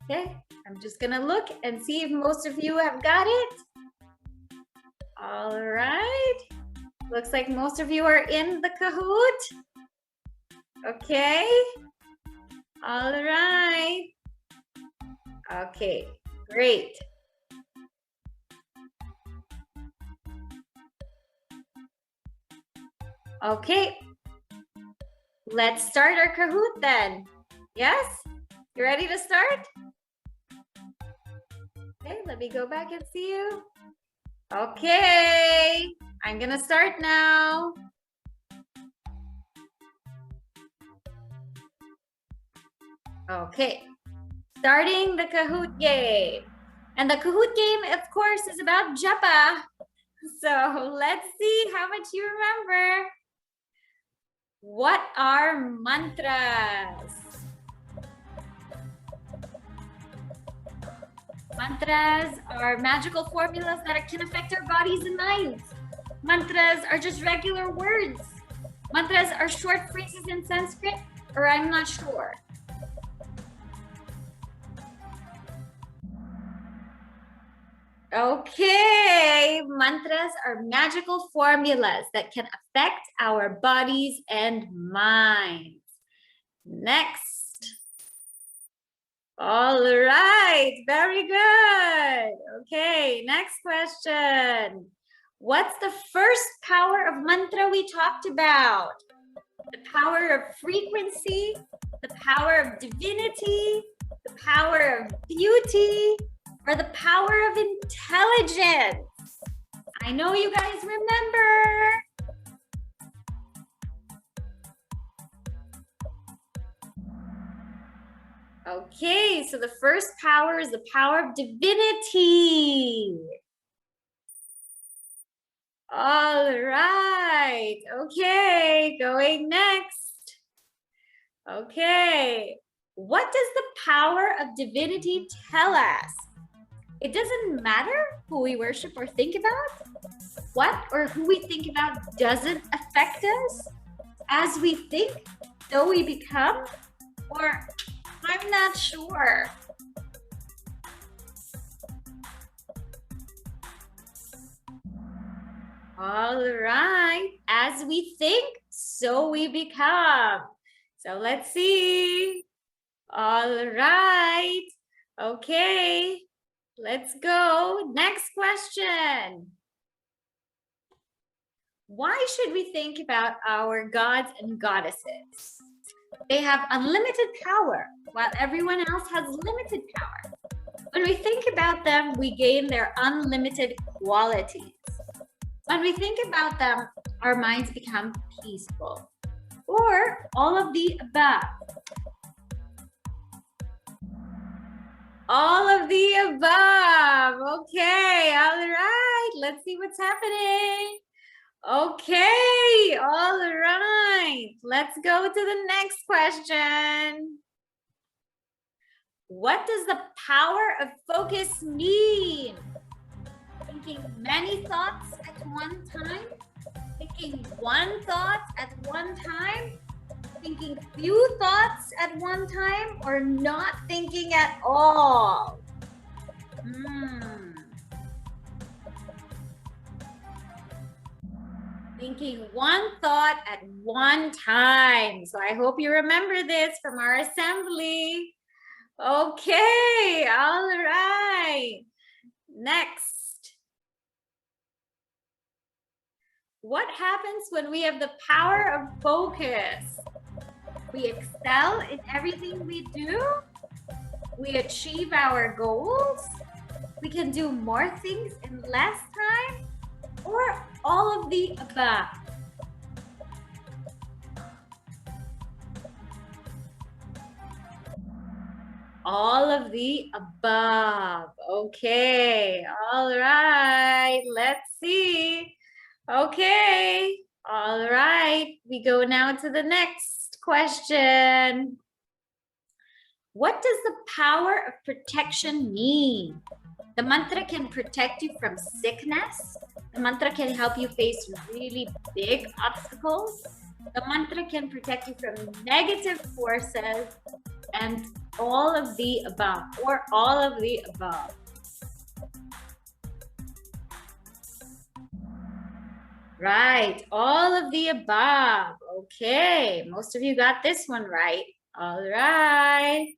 Okay, I'm just gonna look and see if most of you have got it. All right. Looks like most of you are in the Kahoot. Okay. All right. Okay, great. Okay. Let's start our Kahoot then. Yes? You ready to start? Okay, let me go back and see you. Okay, I'm gonna start now. Okay, starting the Kahoot game. And the Kahoot game, of course, is about japa. So let's see how much you remember. What are mantras? Mantras are magical formulas that can affect our bodies and minds. Mantras are just regular words. Mantras are short phrases in Sanskrit, or I'm not sure. Okay, mantras are magical formulas that can affect our bodies and minds. Next. All right, very good. Okay, next question. What's the first power of mantra we talked about? The power of frequency, the power of divinity, the power of beauty, or the power of intelligence? I know you guys remember. Okay, so the first power is the power of divinity. All right, okay, going next. Okay, what does the power of divinity tell us? It doesn't matter who we worship or think about. What or who we think about doesn't affect us. As we think, so we become, or I'm not sure. All right, as we think, so we become. So let's see. All right, okay. let's go. Next question. Why should we think about our gods and goddesses? They have unlimited power, while everyone else has limited power. When we think about them, we gain their unlimited qualities. When we think about them, our minds become peaceful. Or all of the above. All of the above. Okay, all right. Let's see what's happening. Okay, all right. Let's go to the next question. What does the power of focus mean? Thinking many thoughts at one time? Thinking one thought at one time? Thinking few thoughts at one time? Or not thinking at all? Thinking one thought at one time. So I hope you remember this from our assembly. Okay, all right. Next. What happens when we have the power of focus? We excel in everything we do. We achieve our goals. We can do more things in less time. Or all of the above. All of the above. Okay, all right, let's see. Okay, all right, we go now to the next question. What does the power of protection mean? The mantra can protect you from sickness. The mantra can help you face really big obstacles. The mantra can protect you from negative forces and all of the above, or all of the above. Right, all of the above. Okay, most of you got this one right. All right.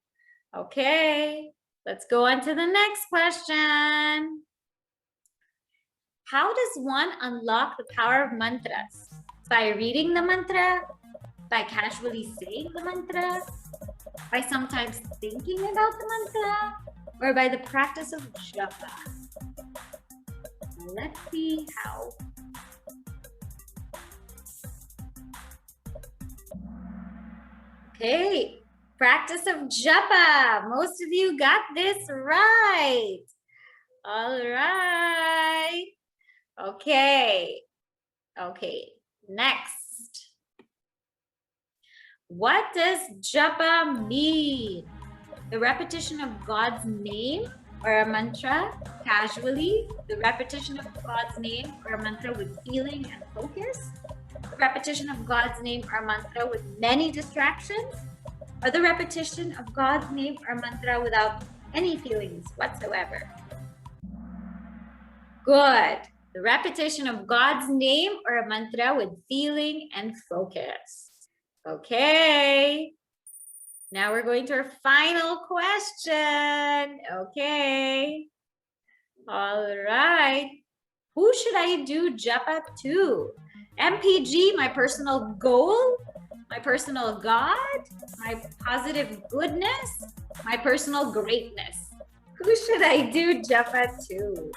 Okay, let's go on to the next question. How does one unlock the power of mantras? By reading the mantra? By casually saying the mantra? By sometimes thinking about the mantra? Or by the practice of japa? Let's see how. Okay, practice of japa. Most of you got this right. All right. Okay. Okay, next. What does japa mean? The repetition of God's name or a mantra casually, the repetition of God's name or a mantra with feeling and focus, the repetition of God's name or mantra with many distractions, or the repetition of God's name or mantra without any feelings whatsoever. Good. The repetition of God's name or a mantra with feeling and focus. Okay. Now we're going to our final question. Okay. All right. Who should I do japa to? MPG, my personal goal, my personal God, my positive goodness, my personal greatness. Who should I do japa to?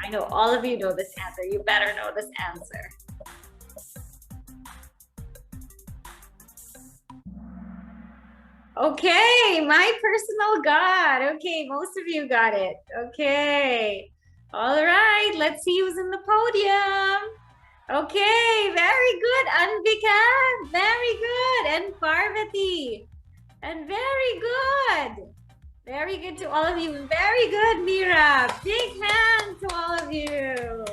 I know all of you know this answer. You better know this answer. Okay, my personal God. Okay, most of you got it. Okay. All right, let's see who's in the podium. Okay, very good, Anvika. Very good. And Parvati. And very good. Very good to all of you. Very good, Mira. Big hand to all of you.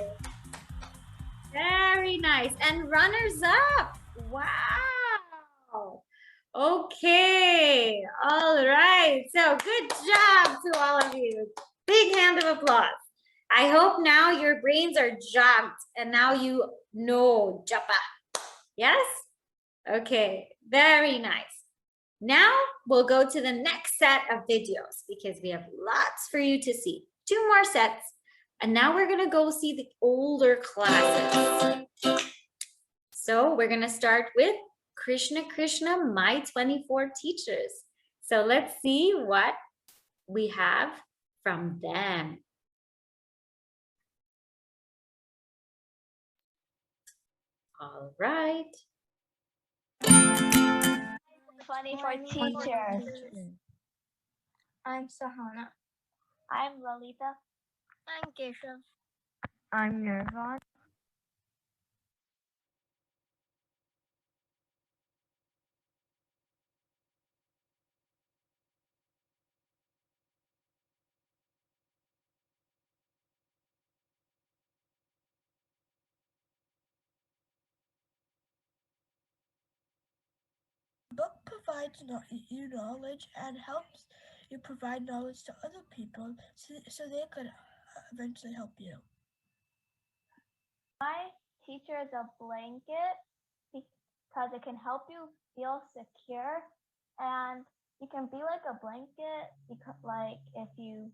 Very nice. And runners up. Wow. Okay. All right. So good job to all of you. Big hand of applause. I hope now your brains are jogged and now you know japa. Yes? Okay. Very nice. Now we'll go to the next set of videos because we have lots for you to see. 2 more sets. And now we're gonna go see the older classes. So we're gonna start with Krishna Krishna, My 24 Teachers. So let's see what we have from them. All right. 24 teachers. I'm Sahana. I'm Lalita. I'm Keshav. I'm Nirvan. Book provides you knowledge and helps you provide knowledge to other people so they could eventually help you. My teacher is a blanket because it can help you feel secure, and you can be like a blanket because, like, if your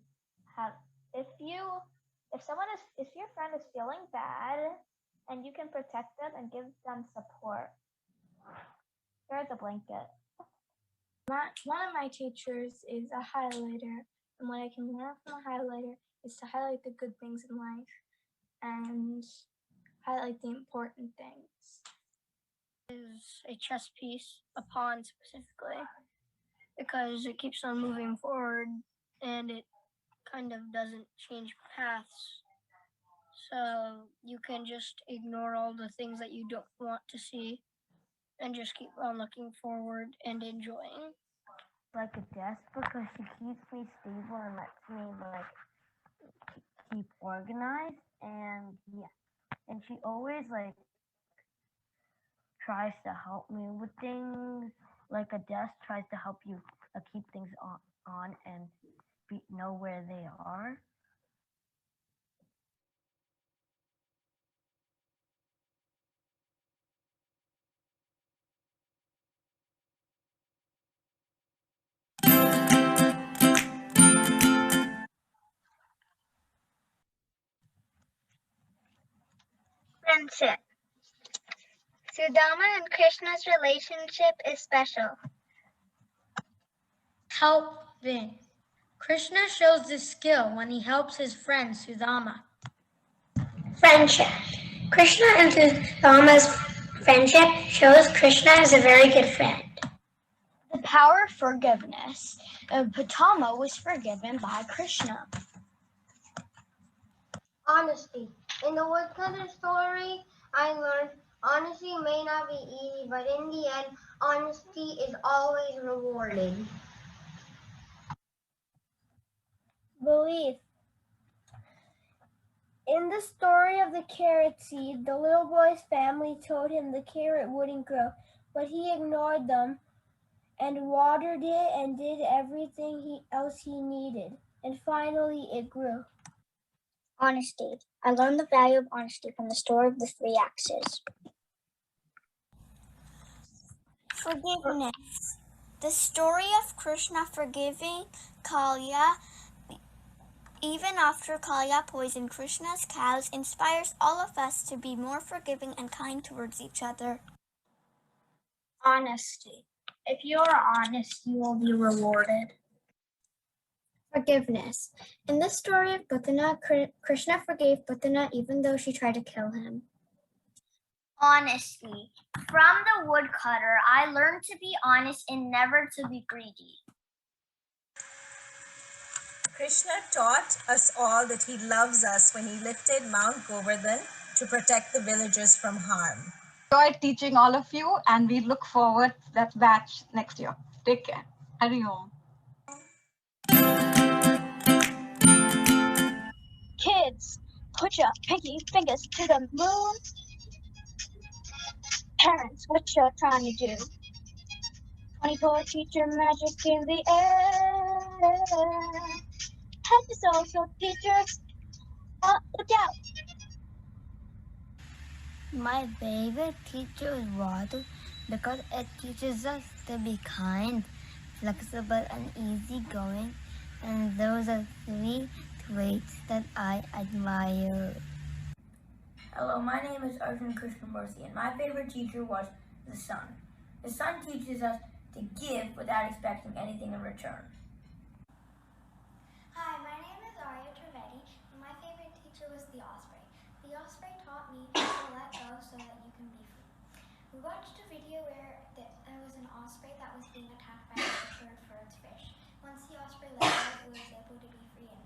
friend is feeling bad, and you can protect them and give them support. There's a blanket. One of my teachers is a highlighter, and what I can learn from a highlighter is to highlight the good things in life and highlight the important things. Is a chess piece, a pawn specifically, because it keeps on moving forward and it kind of doesn't change paths. So you can just ignore all the things that you don't want to see and just keep on looking forward and enjoying. Like a desk because she keeps me stable and lets me keep organized, and and she always tries to help me with things. Like a desk tries to help you keep things on and know where they are. Friendship. Sudama and Krishna's relationship is special. Helping. Krishna shows this skill when he helps his friend Sudama. Friendship. Krishna and Sudama's friendship shows Krishna is a very good friend. The power of forgiveness. Pitama was forgiven by Krishna. Honesty. In the woodcutter story, I learned honesty may not be easy, but in the end, honesty is always rewarded. Belief. In the story of the carrot seed, the little boy's family told him the carrot wouldn't grow, but he ignored them and watered it and did everything else he needed, and finally it grew. Honesty. I learned the value of honesty from the story of the 3 axes. Forgiveness. The story of Krishna forgiving Kalya, even after Kalya poisoned Krishna's cows, inspires all of us to be more forgiving and kind towards each other. Honesty. If you are honest, you will be rewarded. Forgiveness. In the story of Putana, Krishna forgave Putana even though she tried to kill him. Honesty. From the woodcutter, I learned to be honest and never to be greedy. Krishna taught us all that he loves us when he lifted Mount Govardhan to protect the villagers from harm. Enjoyed teaching all of you, and we look forward to that batch next year. Take care. Hari Om. Kids, put your pinky fingers to the moon. Parents, what you're trying to do? 24 teacher magic in the air. Help us also, teachers. Look out. My favorite teacher is Radhu because it teaches us to be kind, flexible, and easygoing. And those are 3 traits that I admire. Hello, my name is Arjun Krishnamurthy, and my favorite teacher was the sun. The sun teaches us to give without expecting anything in return. Hi, my name is Arya Trivedi, and my favorite teacher was the osprey. The osprey taught me to let go so that you can be free. We watched a video where there was an osprey that was being attacked by a fisher for its fish. Once the osprey let go, it was able to be free and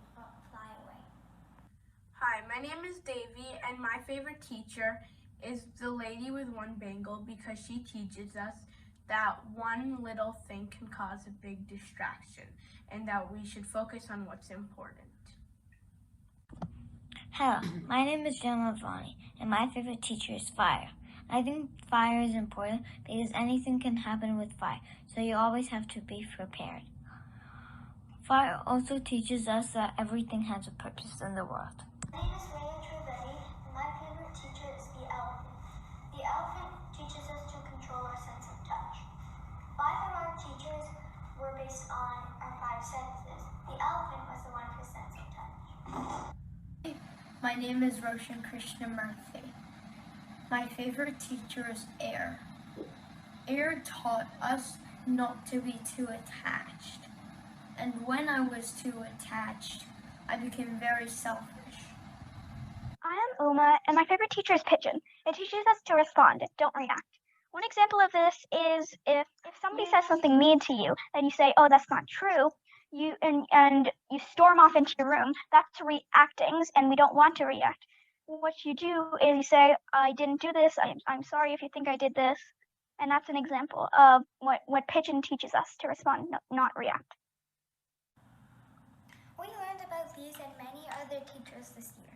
fly away. Hi, my name is Devi, and my favorite teacher is the lady with one bangle because she teaches us that one little thing can cause a big distraction and that we should focus on what's important. Hello, my name is Gemma Vani, and my favorite teacher is fire. I think fire is important because anything can happen with fire, so you always have to be prepared. Fire also teaches us that everything has a purpose in the world. My name is Leia Trivedi, and my favorite teacher is the elephant. The elephant teaches us to control our sense of touch. 5 of our teachers were based on our 5 senses. The elephant was the one for sense of touch. My name is Roshan Krishnamurthy. My favorite teacher is Air. Air taught us not to be too attached. And when I was too attached, I became very selfish. I am Uma, and my favorite teacher is Pigeon. It teaches us to respond, don't react. One example of this is if somebody says something mean to you, and you say, oh, that's not true, and you storm off into your room, that's reacting, and we don't want to react. What you do is you say, I didn't do this, I'm sorry if you think I did this. And that's an example of what Pigeon teaches us, to respond, not react. We learned about these and many other teachers this year.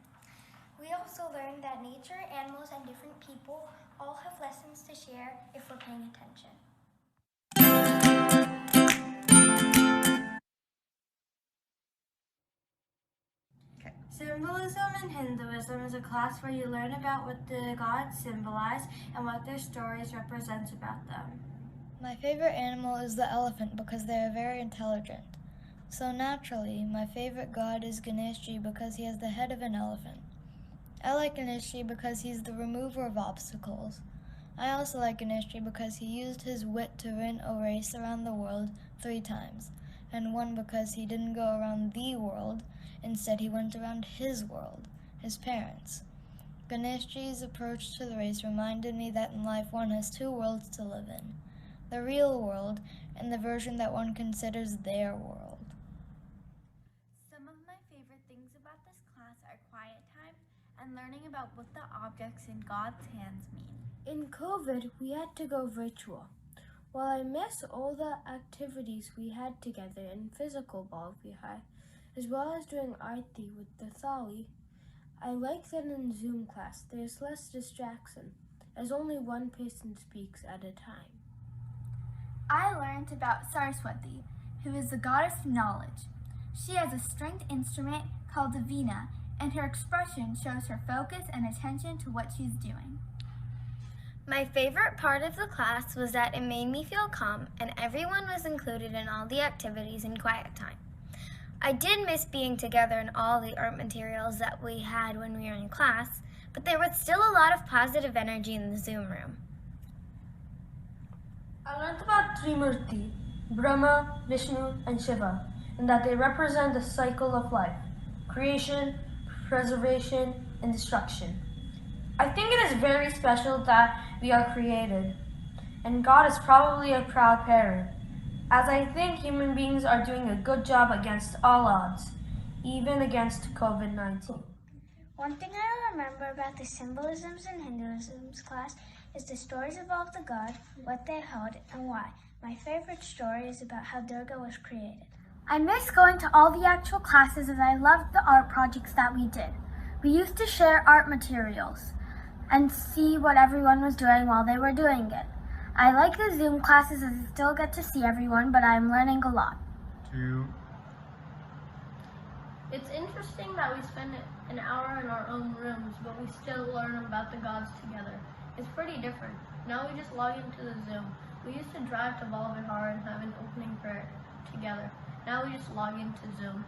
We also learned that nature, animals, and different people all have lessons to share if we're paying attention. Symbolism in Hinduism is a class where you learn about what the gods symbolize and what their stories represent about them. My favorite animal is the elephant because they are very intelligent. So naturally, my favorite god is Ganeshji because he has the head of an elephant. I like Ganeshji because he's the remover of obstacles. I also like Ganeshji because he used his wit to win a race around the world 3 times, and won because he didn't go around the world, instead he went around his world, his parents. Ganeshji's approach to the race reminded me that in life one has 2 worlds to live in, the real world and the version that one considers their world. Some of my favorite things about this class are quiet time and learning about what the objects in God's hands mean. In COVID, we had to go virtual. While I miss all the activities we had together in physical Bala Vihar, as well as doing arti with the thali, I like that in Zoom class there's less distraction, as only one person speaks at a time. I learned about Saraswati, who is the goddess of knowledge. She has a stringed instrument called the veena, and her expression shows her focus and attention to what she's doing. My favorite part of the class was that it made me feel calm and everyone was included in all the activities in quiet time. I did miss being together in all the art materials that we had when we were in class, but there was still a lot of positive energy in the Zoom room. I learned about Trimurti, Brahma, Vishnu, and Shiva, and that they represent the cycle of life, creation, preservation, and destruction. I think it is very special that we are created, and God is probably a proud parent, as I think human beings are doing a good job against all odds, even against COVID-19. One thing I remember about the symbolisms in Hinduism's class is the stories of all the gods, what they held, and why. My favorite story is about how Durga was created. I miss going to all the actual classes as I loved the art projects that we did. We used to share art materials and see what everyone was doing while they were doing it. I like the Zoom classes as I still get to see everyone, but I'm learning a lot. 2. It's interesting that we spend an hour in our own rooms, but we still learn about the gods together. It's pretty different. Now we just log into the Zoom. We used to drive to Bala Vihar and have an opening prayer together. Now we just log into Zoom.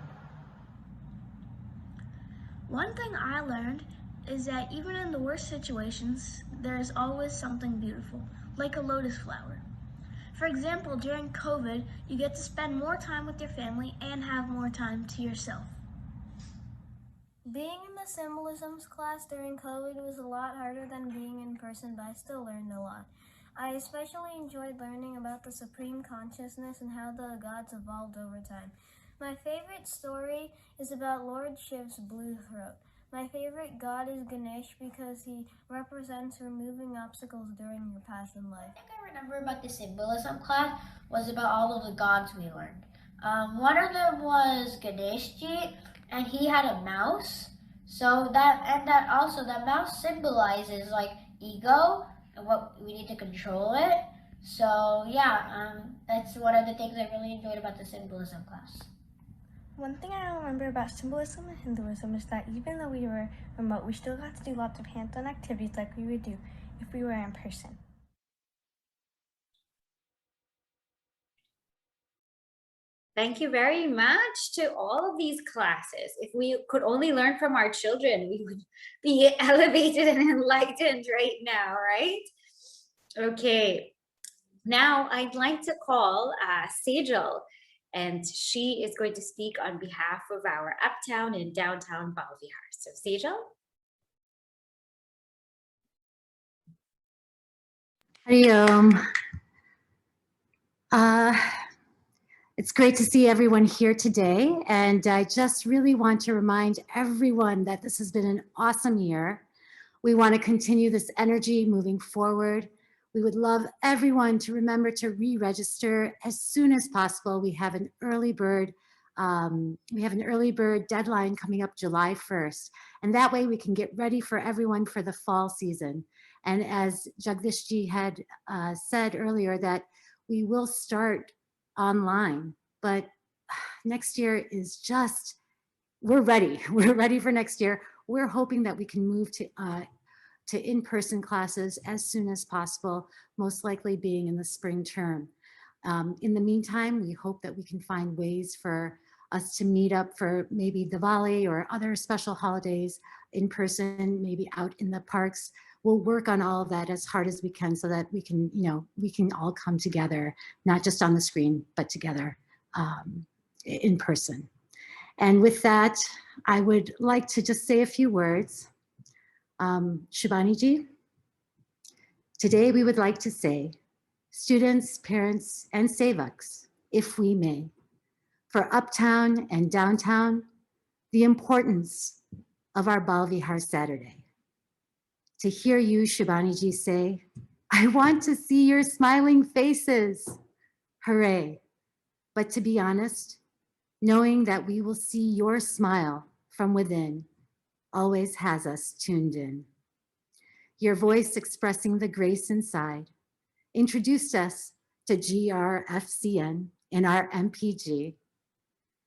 One thing I learned is that even in the worst situations, there is always something beautiful, like a lotus flower. For example, during COVID, you get to spend more time with your family and have more time to yourself. Being in the symbolisms class during COVID was a lot harder than being in person, but I still learned a lot. I especially enjoyed learning about the Supreme Consciousness and how the gods evolved over time. My favorite story is about Lord Shiv's blue throat. My favorite god is Ganesh because he represents removing obstacles during your path in life. I think I remember about the symbolism class was about all of the gods we learned. One of them was Ganeshji, and he had a mouse. So that mouse symbolizes like ego and what we need to control it. So yeah, that's one of the things I really enjoyed about the symbolism class. One thing I remember about symbolism and Hinduism is that even though we were remote, we still got to do lots of hands-on activities like we would do if we were in person. Thank you very much to all of these classes. If we could only learn from our children, we would be elevated and enlightened right now, right? Okay, now I'd like to call Sejal, and she is going to speak on behalf of our uptown and downtown Bala Vihar. So Sejal? It's great to see everyone here today, and I just really want to remind everyone that this has been an awesome year. We want to continue this energy moving forward. We would love everyone to remember to re-register as soon as possible. We have an early bird deadline coming up July 1st, and that way we can get ready for everyone for the fall season. And as Jagdishji had said earlier, that we will start online, but next year is just, we're ready. We're ready for next year. We're hoping that we can move to in-person classes as soon as possible, most likely being in the spring term. In the meantime, we hope that we can find ways for us to meet up for maybe Diwali or other special holidays in person, maybe out in the parks. We'll work on all of that as hard as we can so that we can, we can all come together, not just on the screen, but together in person. And with that, I would like to just say a few words. Shubhani-ji, today we would like to say, students, parents, and sevaks, if we may, for uptown and downtown, the importance of our Bal Vihar Saturday. To hear you, Shubhani-ji, say, I want to see your smiling faces. Hooray. But to be honest, knowing that we will see your smile from within always has us tuned in. Your voice expressing the grace inside introduced us to GRFCN in our MPG,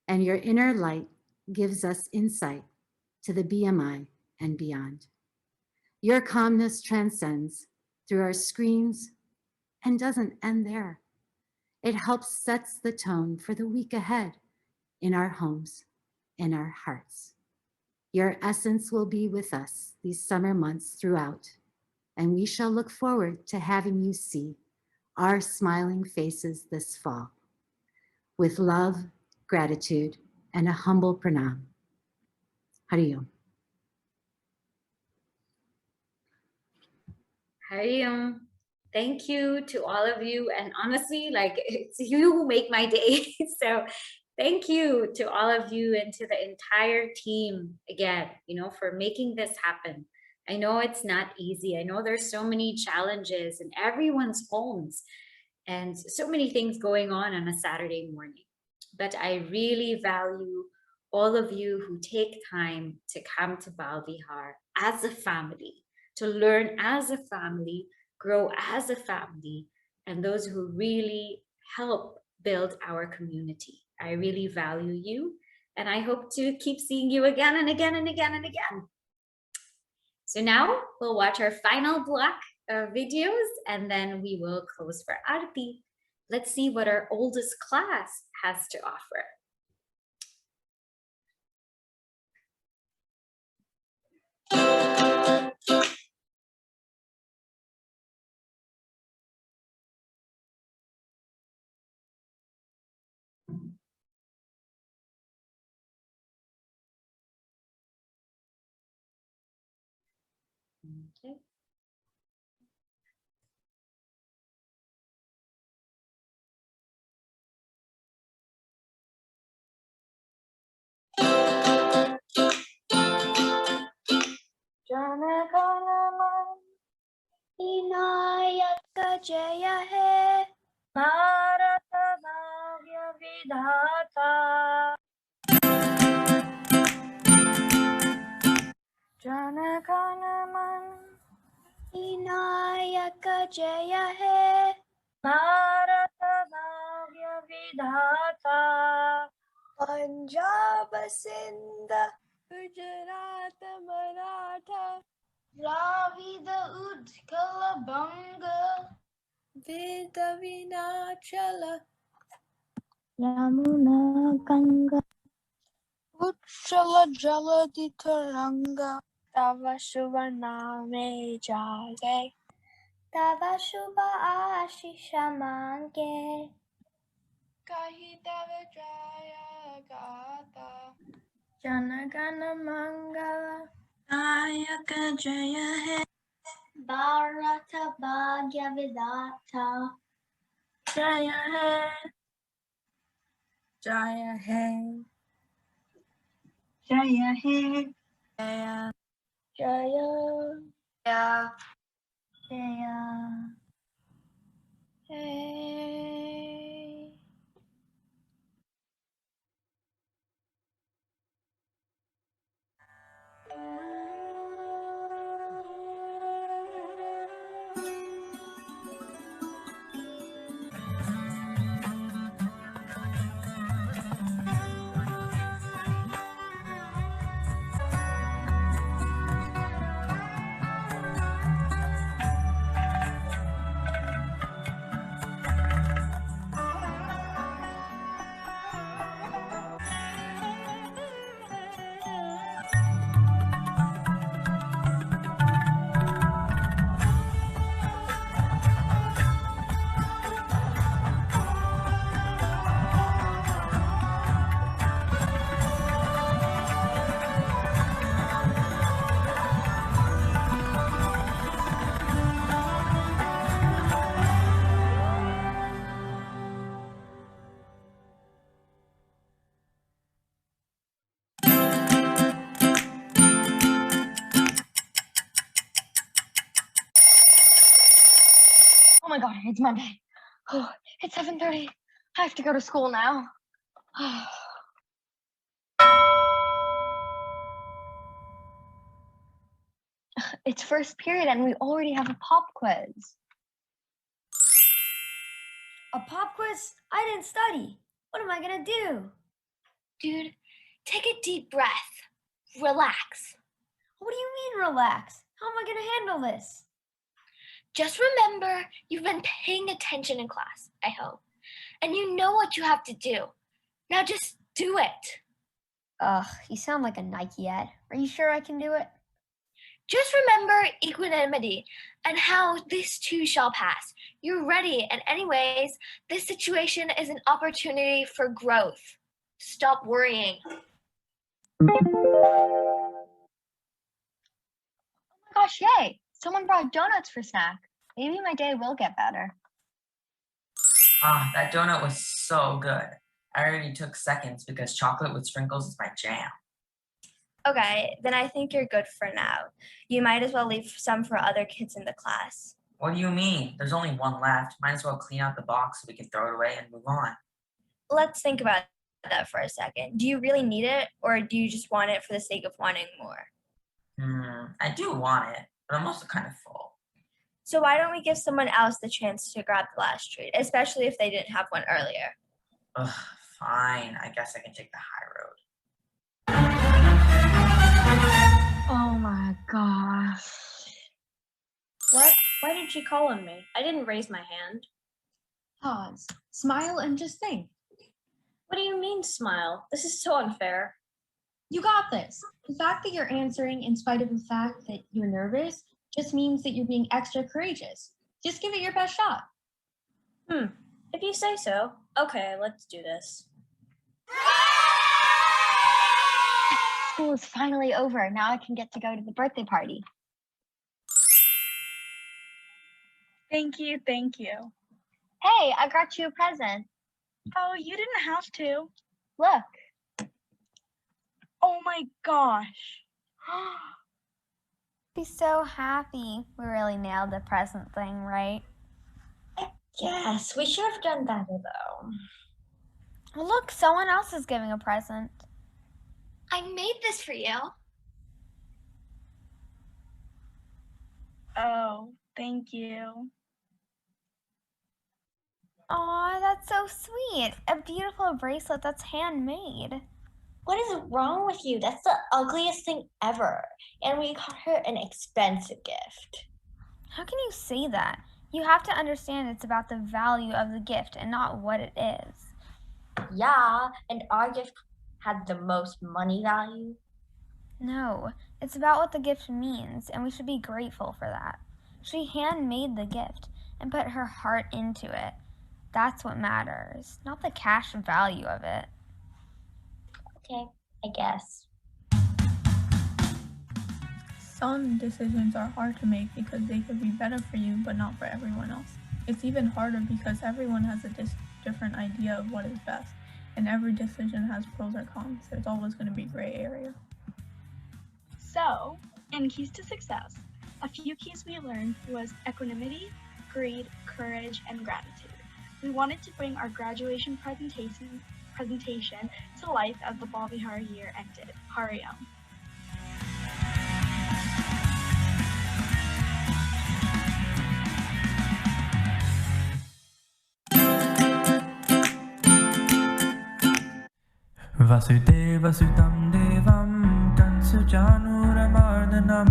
and your inner light gives us insight to the BMI and beyond. Your calmness transcends through our screens and doesn't end there. It helps sets the tone for the week ahead in our homes, in our hearts. Your essence will be with us these summer months throughout, and we shall look forward to having you see our smiling faces this fall. With love, gratitude, and a humble pranam. Hari Om. Hari Om. Thank you to all of you. And honestly, like, it's you who make my day. So thank you to all of you and to the entire team again, for making this happen. I know it's not easy. I know there's so many challenges in everyone's homes and so many things going on a Saturday morning. But I really value all of you who take time to come to Bal Vihar as a family, to learn as a family, grow as a family, and those who really help build our community. I really value you, and I hope to keep seeing you again and again and again and again. So now we'll watch our final block of videos, and then we will close for Aarti. Let's see what our oldest class has to offer. Okay. Vinayak जय हे भारत भाग्य विधाता जन गण मन विनायक जय हे भारत भाग्य विधाता पंजाब सिंध गुजरात मराठा द्राविड उत्कल बंग वेदविनाचल यमुना गंगा उच्चल जलधि तरंगा तव शुभ नामे जागे तव शुभ आशीष मांगे कही तव जय गाता जन गण मंगल नायक जय हे भारत भाग्य विधाता जय हे जय हे जय हे जय जय जय जय Oh my God, it's Monday. Oh, it's 7:30. I have to go to school now. It's first period and we already have a pop quiz. A pop quiz? I didn't study. What am I gonna do? Dude, take a deep breath. Relax. What do you mean relax? How am I gonna handle this? Just remember you've been paying attention in class, I hope. And you know what you have to do. Now just do it. Ugh, you sound like a Nike ad. Are you sure I can do it? Just remember equanimity and how this too shall pass. You're ready, and anyways, this situation is an opportunity for growth. Stop worrying. Oh my gosh, yay! Someone brought donuts for snack. Maybe my day will get better. Ah, that donut was so good. I already took seconds because chocolate with sprinkles is my jam. Okay, then I think you're good for now. You might as well leave some for other kids in the class. What do you mean? There's only one left. Might as well clean out the box so we can throw it away and move on. Let's think about that for a second. Do you really need it, or do you just want it for the sake of wanting more? I do want it, but I'm also kind of full. So why don't we give someone else the chance to grab the last treat, especially if they didn't have one earlier? Ugh, fine. I guess I can take the high road. Oh my gosh. What? Why did she call on me? I didn't raise my hand. Pause. Smile and just think. What do you mean, smile? This is so unfair. You got this. The fact that you're answering in spite of the fact that you're nervous just means that you're being extra courageous. Just give it your best shot. If you say so. Okay, let's do this. School is finally over. Now I can get to go to the birthday party. Thank you, thank you. Hey, I got you a present. Oh, you didn't have to. Look. Oh my gosh. Be so happy. We really nailed the present thing, right? Yes, we should have done better though. Well, look, someone else is giving a present. I made this for you. Oh, thank you. Aw, that's so sweet. A beautiful bracelet that's handmade. What is wrong with you? That's the ugliest thing ever. And we got her an expensive gift. How can you say that? You have to understand it's about the value of the gift and not what it is. Yeah, and our gift had the most money value. No, it's about what the gift means, and we should be grateful for that. She handmade the gift and put her heart into it. That's what matters, not the cash value of it. Okay, I guess. Some decisions are hard to make because they could be better for you, but not for everyone else. It's even harder because everyone has a different idea of what is best, and every decision has pros or cons. There's always going to be gray area. So, in keys to success, a few keys we learned was equanimity, greed, courage, and gratitude. We wanted to bring our graduation presentation to life as the Bala Vihar year ended. Hariom. Vasudeva Sudam Devam Tansujanuramardanam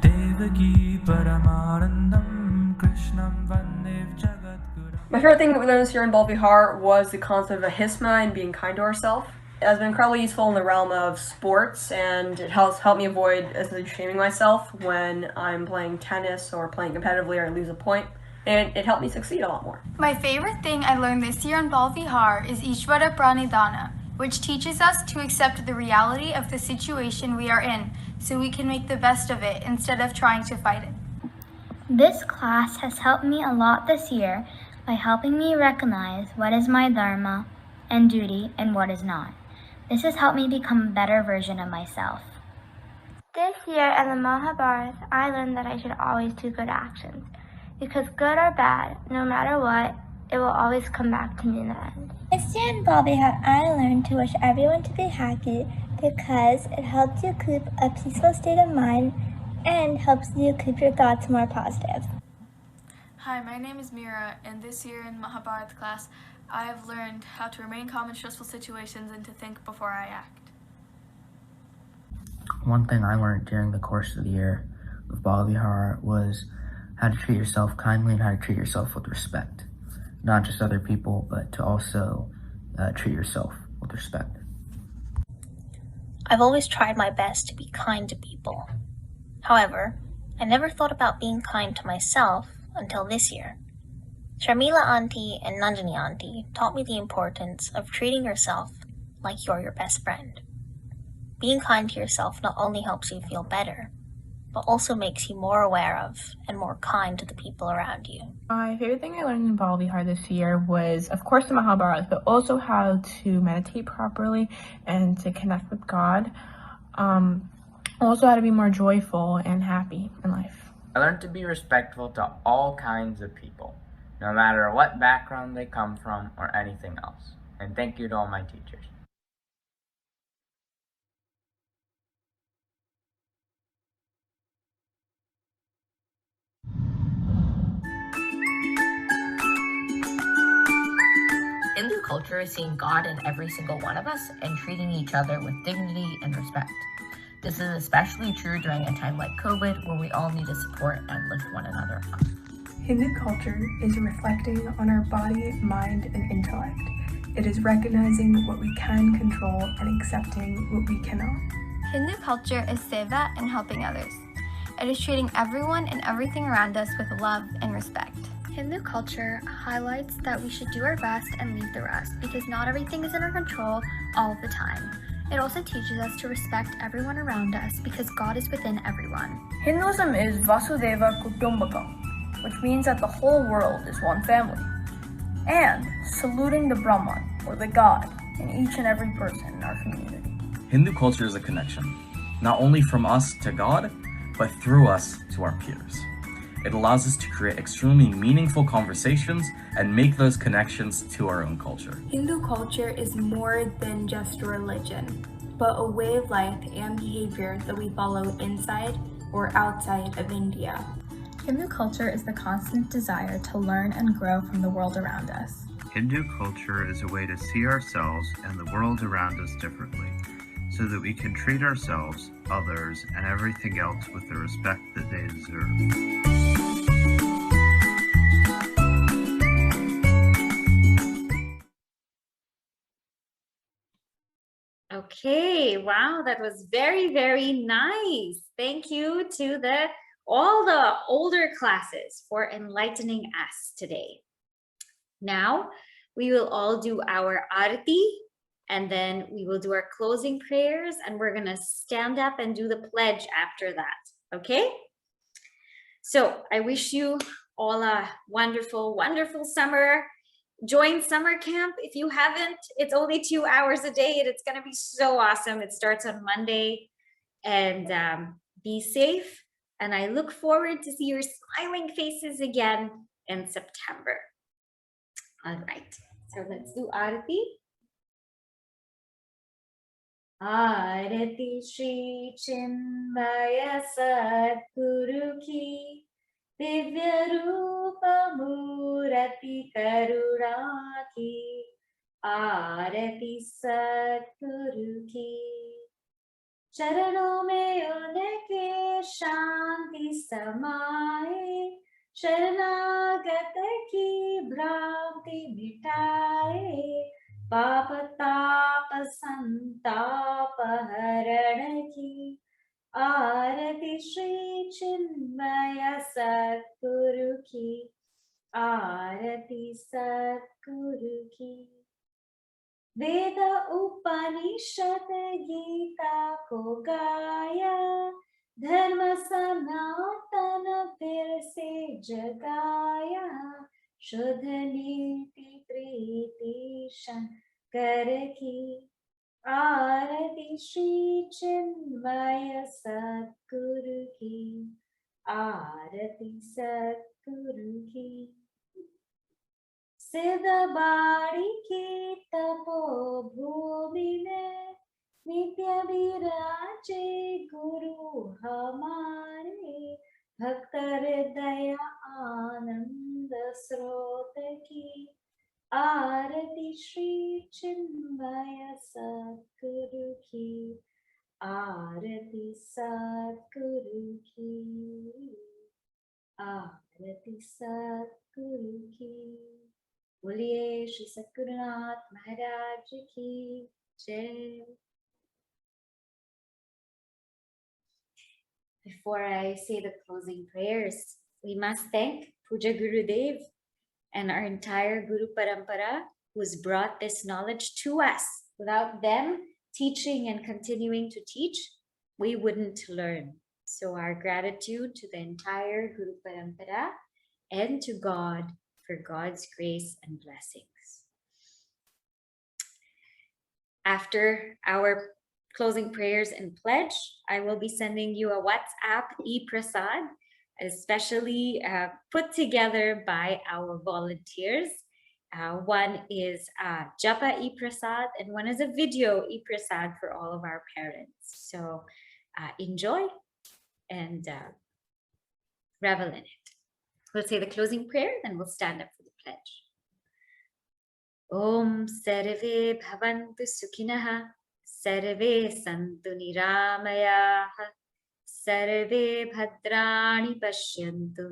Devaki Paramarandam Krishnam Vandev Jagadguram. My favorite thing that we learned this year in Bala Vihar was the concept of ahisma and being kind to ourselves. It has been incredibly useful in the realm of sports, and it has helped me avoid essentially shaming myself when I'm playing tennis or playing competitively or I lose a point. And it helped me succeed a lot more. My favorite thing I learned this year in Bala Vihar is Ishvara Pranidhana, which teaches us to accept the reality of the situation we are in so we can make the best of it instead of trying to fight it. This class has helped me a lot this year by helping me recognize what is my dharma and duty and what is not. This has helped me become a better version of myself. This year in the Mahabharata, I learned that I should always do good actions, because good or bad, no matter what, it will always come back to me in the end. This year in Bala Vihar, I learned to wish everyone to be happy because it helps you keep a peaceful state of mind and helps you keep your thoughts more positive. Hi, my name is Mira, and this year in Mahabharata class, I have learned how to remain calm in stressful situations and to think before I act. One thing I learned during the course of the year of Bala Vihar was how to treat yourself kindly and how to treat yourself with respect. Not just other people, but to also treat yourself with respect. I've always tried my best to be kind to people. However, I never thought about being kind to myself until this year. Sharmila Auntie and Nanjani Auntie taught me the importance of treating yourself like you're your best friend. Being kind to yourself not only helps you feel better, but also makes you more aware of and more kind to the people around you. My favorite thing I learned in Bala Vihar this year was, of course, the Mahabharata, but also how to meditate properly and to connect with God. Also how to be more joyful and happy in life. I learned to be respectful to all kinds of people, no matter what background they come from or anything else. And thank you to all my teachers. Hindu culture is seeing God in every single one of us and treating each other with dignity and respect. This is especially true during a time like COVID, where we all need to support and lift one another up. Hindu culture is reflecting on our body, mind, and intellect. It is recognizing what we can control and accepting what we cannot. Hindu culture is seva and helping others. It is treating everyone and everything around us with love and respect. Hindu culture highlights that we should do our best and leave the rest because not everything is in our control all of the time. It also teaches us to respect everyone around us because God is within everyone. Hinduism is Vasudeva Kutumbakam, which means that the whole world is one family. And saluting the Brahman, or the God, in each and every person in our community. Hindu culture is a connection, not only from us to God, but through us to our peers. It allows us to create extremely meaningful conversations and make those connections to our own culture. Hindu culture is more than just a religion, but a way of life and behavior that we follow inside or outside of India. Hindu culture is the constant desire to learn and grow from the world around us. Hindu culture is a way to see ourselves and the world around us differently, so that we can treat ourselves, others, and everything else with the respect that they deserve. Okay, wow, that was very, very nice. Thank you to all the older classes for enlightening us today. Now, we will all do our arati, and then we will do our closing prayers, and we're gonna stand up and do the pledge after that, okay? So I wish you all a wonderful, wonderful summer. Join summer camp if you haven't. It's only 2 hours a day and it's gonna be so awesome. It starts on Monday, and be safe. And I look forward to see your smiling faces again in September. All right, so let's do Arati. Arati Shri Chinmaya Sadguru Ki Divya Rupa Murati Karuna Ki Arati Sadguru Ki Charanon mein unke shanti samaye शरणागत की भ्रांति मिटाए पाप ताप संताप हरण की आरती श्री चिन्मय सद्गुरु की आरती सद्गुरु की वेद उपनिषद गीता को गाया धर्म सनातन फिर से जगाया शुद्ध नीति प्रीति शंकर की आरती श्री चिन्मय सद्गुरु की आरती सद्गुरु की सिद्ध बाड़ी की तपो भूमि में नित्य विराजे गुरु हमारे भक्त हृदय आनंद स्रोत की आरती श्री चिन्मय सद्गुरु की आरती सद्गुरु की आरती सद्गुरु की बोलिए श्री सद्गुरुनाथ महाराज की जय। Before I say the closing prayers, we must thank Puja Gurudev and our entire Guru Parampara who's brought this knowledge to us. Without them teaching and continuing to teach, we wouldn't learn. So our gratitude to the entire Guru Parampara and to God for God's grace and blessings. After our closing prayers and pledge, I will be sending you a WhatsApp e-prasad, especially put together by our volunteers. One is Japa e-prasad and one is a video e-prasad for all of our parents. So enjoy and revel in it. We'll say the closing prayer, then we'll stand up for the pledge. Om Sarve Bhavantu Sukhinaha Sarve Santu Niramayaha Sarve Bhadrani Pashyantu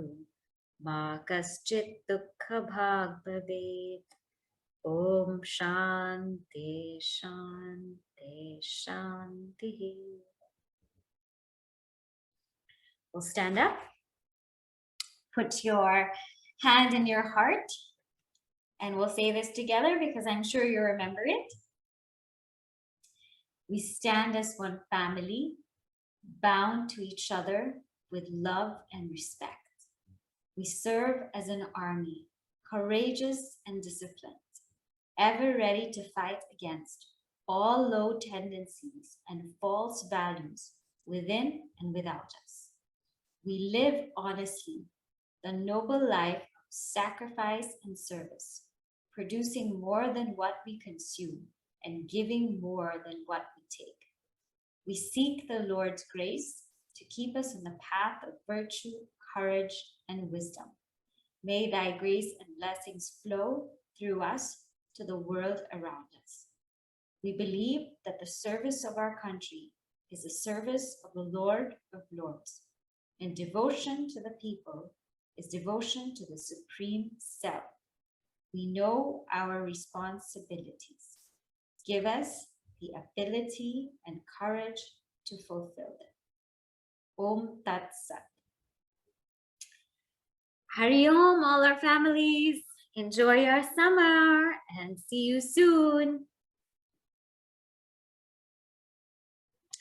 Ma Kaschit Dukha Bhag Bhavet. Om Shanti Shanti Shanti. We'll stand up. Put your hand in your heart, and we'll say this together because I'm sure you remember it. We stand as one family, bound to each other with love and respect. We serve as an army, courageous and disciplined, ever ready to fight against all low tendencies and false values within and without us. We live honestly, the noble life of sacrifice and service, producing more than what we consume and giving more than what we take. We seek the Lord's grace to keep us on the path of virtue, courage, and wisdom. May thy grace and blessings flow through us to the world around us. We believe that the service of our country is the service of the Lord of Lords, and devotion to the people is devotion to the Supreme Self. We know our responsibilities. Give us the ability and courage to fulfill them. Om Tat Sat. Hari Om, all our families. Enjoy your summer and see you soon.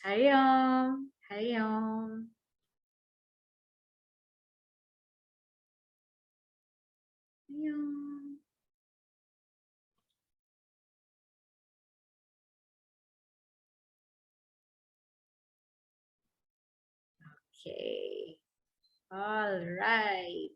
Hari Om. Hari Om. Hari Om. Okay. All right.